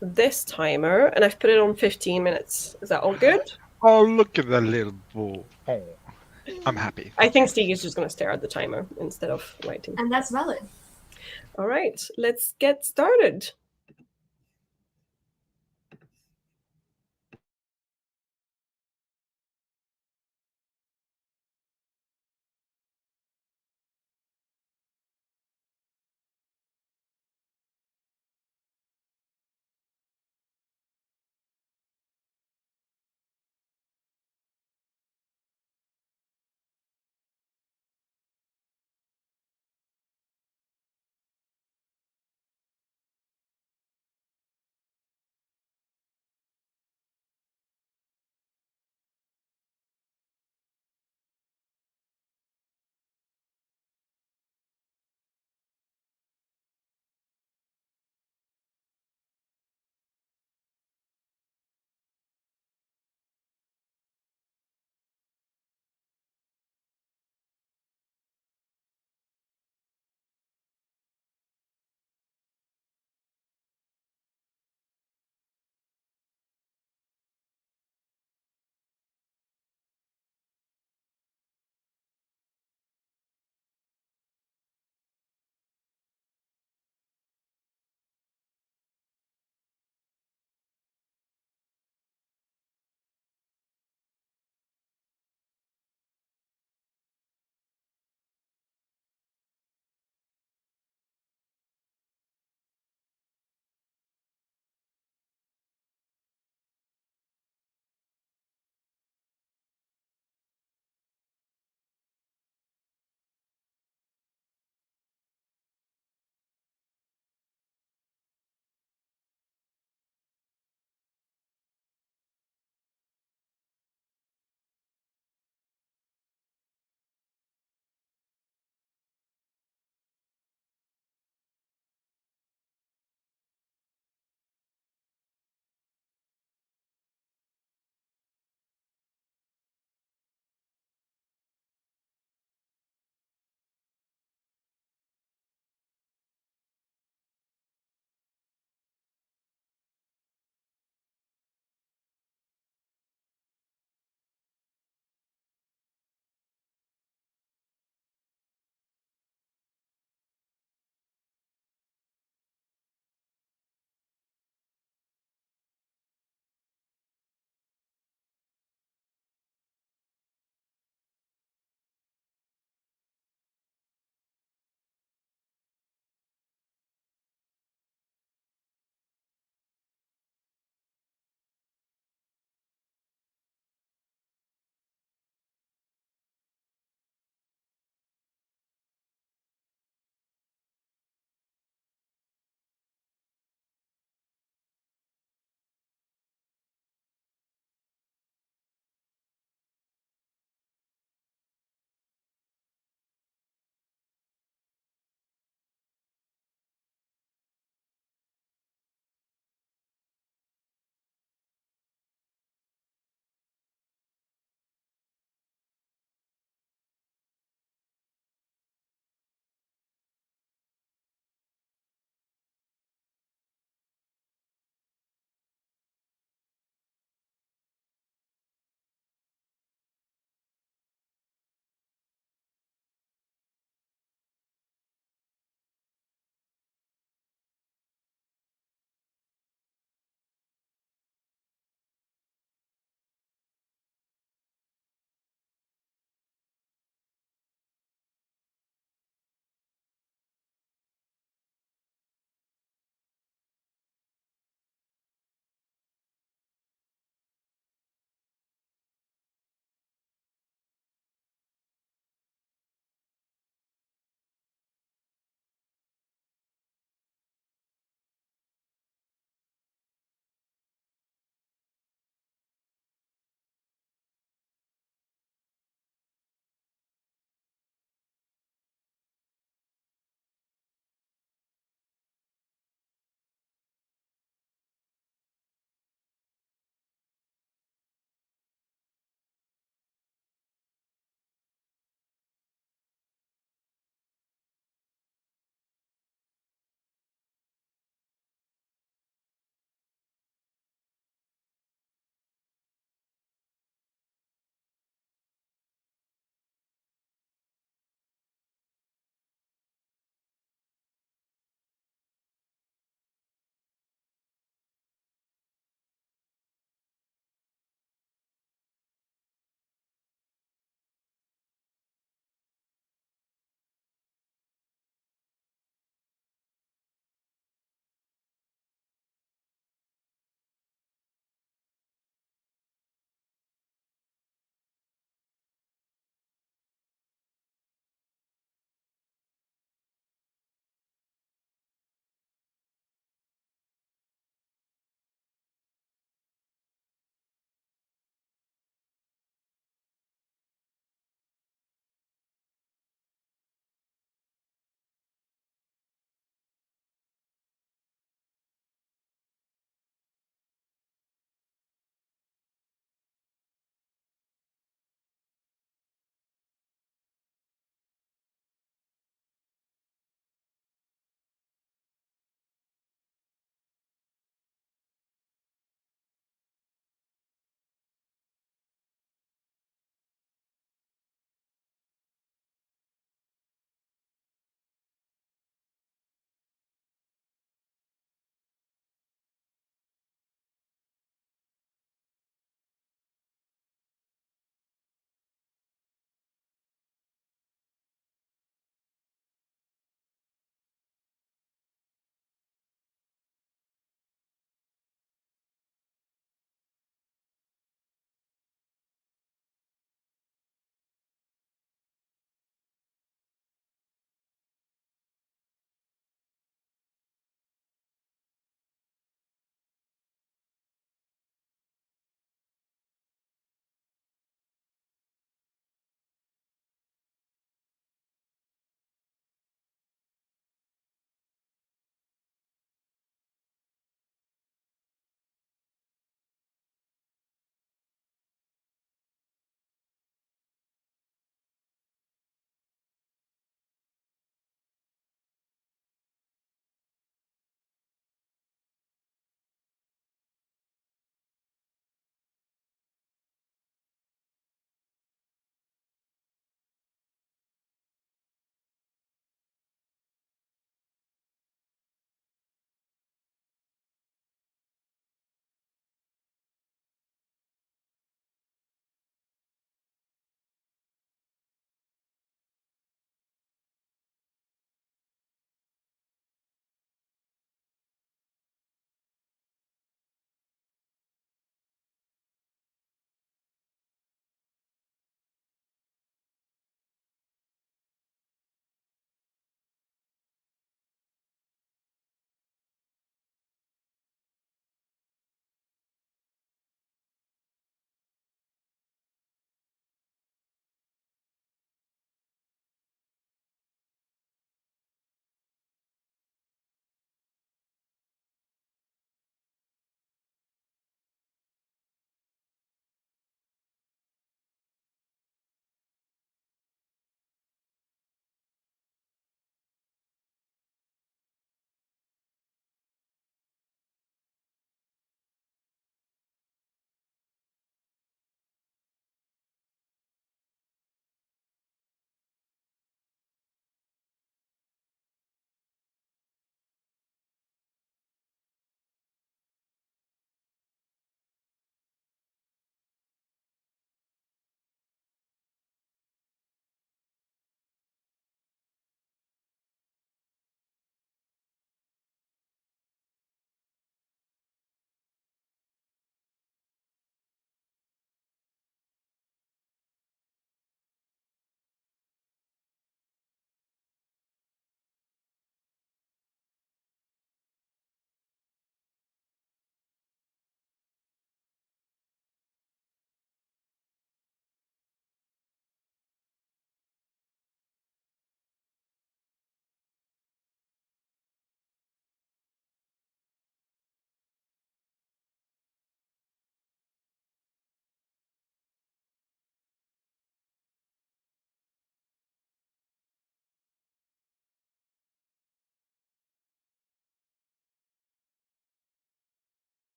This timer, and I've put it on 15 minutes. Is that all good? Oh, look at that little ball. Oh, I'm happy. I think Stig is just going to stare at the timer instead of writing. And that's valid. All right. Let's get started.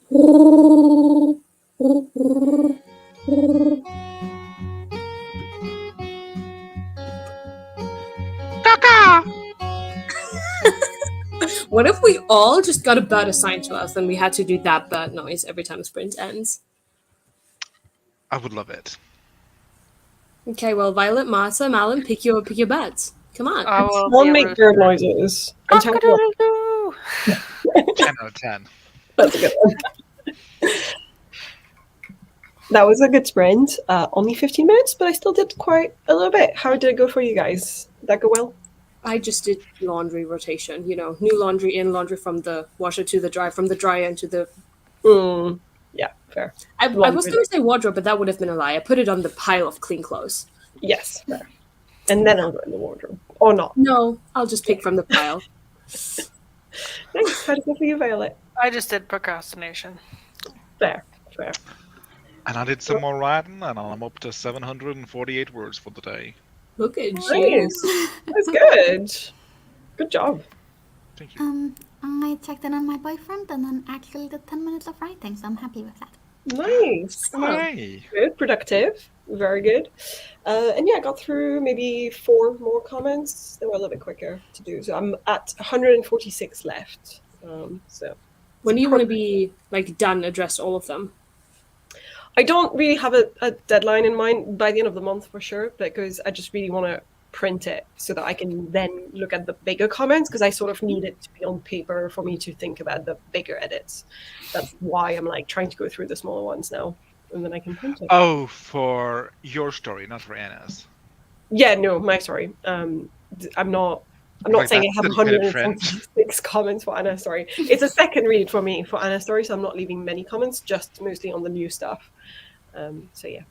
What if we all just got a bird assigned to us and we had to do that bird noise every time a sprint ends? I would love it. Okay, well, Violet, Marta, Malin, pick your birds. Come on. I will Don't be a make rooster. bird noises. And tell me what- Cock-a-doodle-doo. 10 out of 10. That's a good one. That was a good sprint. Only 15 minutes, but I still did quite a little bit. How did it go for you guys? Did that go well? I just did laundry rotation. New laundry in, laundry from the washer to the dryer, from the dryer into the. Yeah, fair. I was going to say wardrobe, but that would have been a lie. I put it on the pile of clean clothes. Yes, fair. And then I'll go in the wardrobe. Or not. No, I'll just pick from the pile. Nice. How did it go for you, Violet? I just did procrastination. Fair. And I did some more writing, and I'm up to 748 words for the day. Look at you. Nice. That's good. Good job. Thank you. I checked in on my boyfriend and then actually did 10 minutes of writing, so I'm happy with that. Nice. Hooray! Good. Productive. Very good. And yeah, I got through maybe 4 more comments. They were a little bit quicker to do. So I'm at 146 left. So When do you want to be done, address all of them? I don't really have a deadline in mind by the end of the month for sure, because I just really want to print it so that I can then look at the bigger comments, because I sort of need it to be on paper for me to think about the bigger edits. That's why I'm trying to go through the smaller ones now, and then I can print it. Oh, for your story, not for Anna's. Yeah, no, my story. I'm not saying I have 126 comments for Anna's story. It's a second read for me for Anna's story, so I'm not leaving many comments, just mostly on the new stuff. So yeah.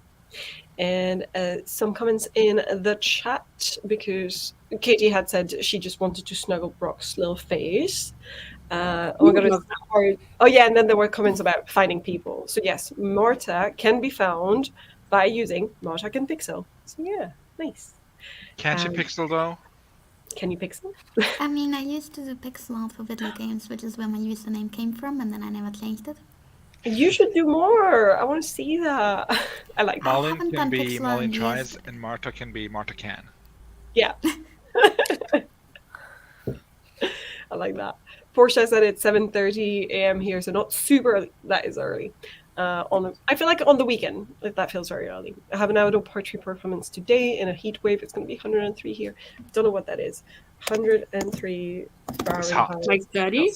And some comments in the chat, because Katie had said she just wanted to snuggle Brock's little face. Oh my god, it's hard. Oh yeah, and then there were comments about finding people. So yes, Marta can be found by using Marta Can Pixel. So yeah, nice. Can't you pixel, though? Can you pixel? I mean, I used to do pixel art for video games, which is where my username came from, and then I never changed it. You should do more. I want to see that. I like that. Malin haven't can done be pixel Malin in tries, years. and Marta can be Marta can. Yeah. I like that. Portia said it's 7:30 a.m. here, so not super early. That is early. I feel like on the weekend, that feels very early. I have an outdoor poetry performance today in a heat wave. It's going to be 103 here. Don't know what that is. 103 It's hot. Fahrenheit. Like 30?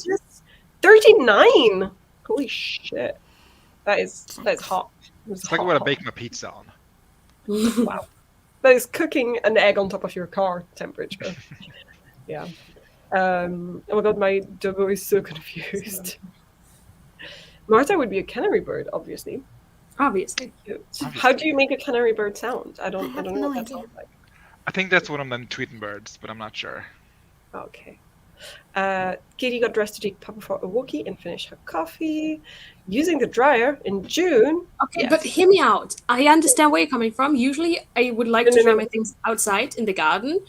39. Holy shit. That is hot. It's like what I bake my pizza on. Wow. That is cooking an egg on top of your car temperature. Yeah. Oh my god, my Dubbo is so confused. Marta would be a canary bird, obviously. Obviously. How do you make a canary bird sound? I don't have know no what that idea. sounds like. I think that's one of them tweeting birds, but I'm not sure. Okay. Katie got dressed to take Papa for a walkie and finish her coffee. Using the dryer in June. Okay, Yes. but hear me out. I understand where you're coming from. Usually, I would like to No. dry my things outside in the garden,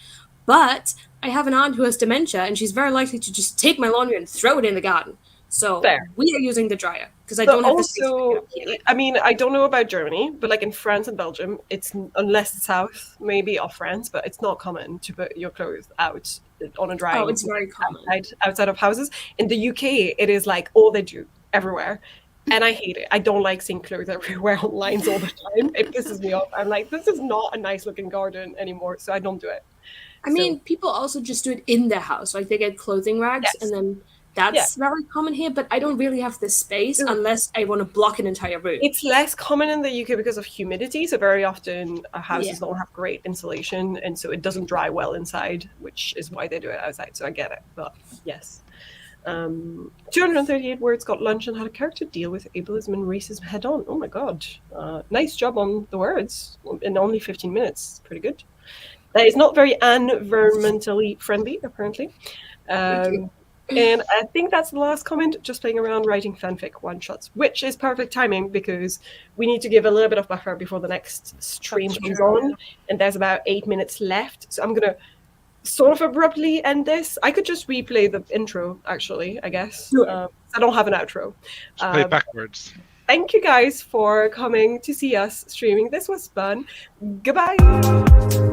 but I have an aunt who has dementia, and she's very likely to just take my laundry and throw it in the garden. So Fair. we are using the dryer because I But don't have the space to pick it also, up here. I mean, I don't know about Germany, but in France and Belgium, it's unless it's south maybe of France, but it's not common to put your clothes out on a drying. Oh, it's very common. outside of houses. In the UK, it is all they do everywhere, and I hate it. I don't like seeing clothes everywhere on lines all the time. It pisses me off. I'm like, this is not a nice looking garden anymore, so I don't do it. I mean, people also just do it in their house. Like they get clothing rags, Yes. and then that's very common here. But I don't really have the space unless I want to block an entire room. It's less common in the UK because of humidity. So very often houses don't have great insulation, and so it doesn't dry well inside, which is why they do it outside. So I get it, but yes. 238 words, got lunch, and had a character deal with ableism and racism head on. Oh my god. Nice job on the words in only 15 minutes. Pretty good. That is not very environmentally friendly, apparently. And I think that's the last comment, just playing around writing fanfic one-shots, which is perfect timing because we need to give a little bit of buffer before the next stream comes on, and there's about 8 minutes left. So I'm going to sort of abruptly end this. I could just replay the intro, actually, I guess. I don't have an outro. Just play it backwards. Thank you guys for coming to see us streaming. This was fun. Goodbye.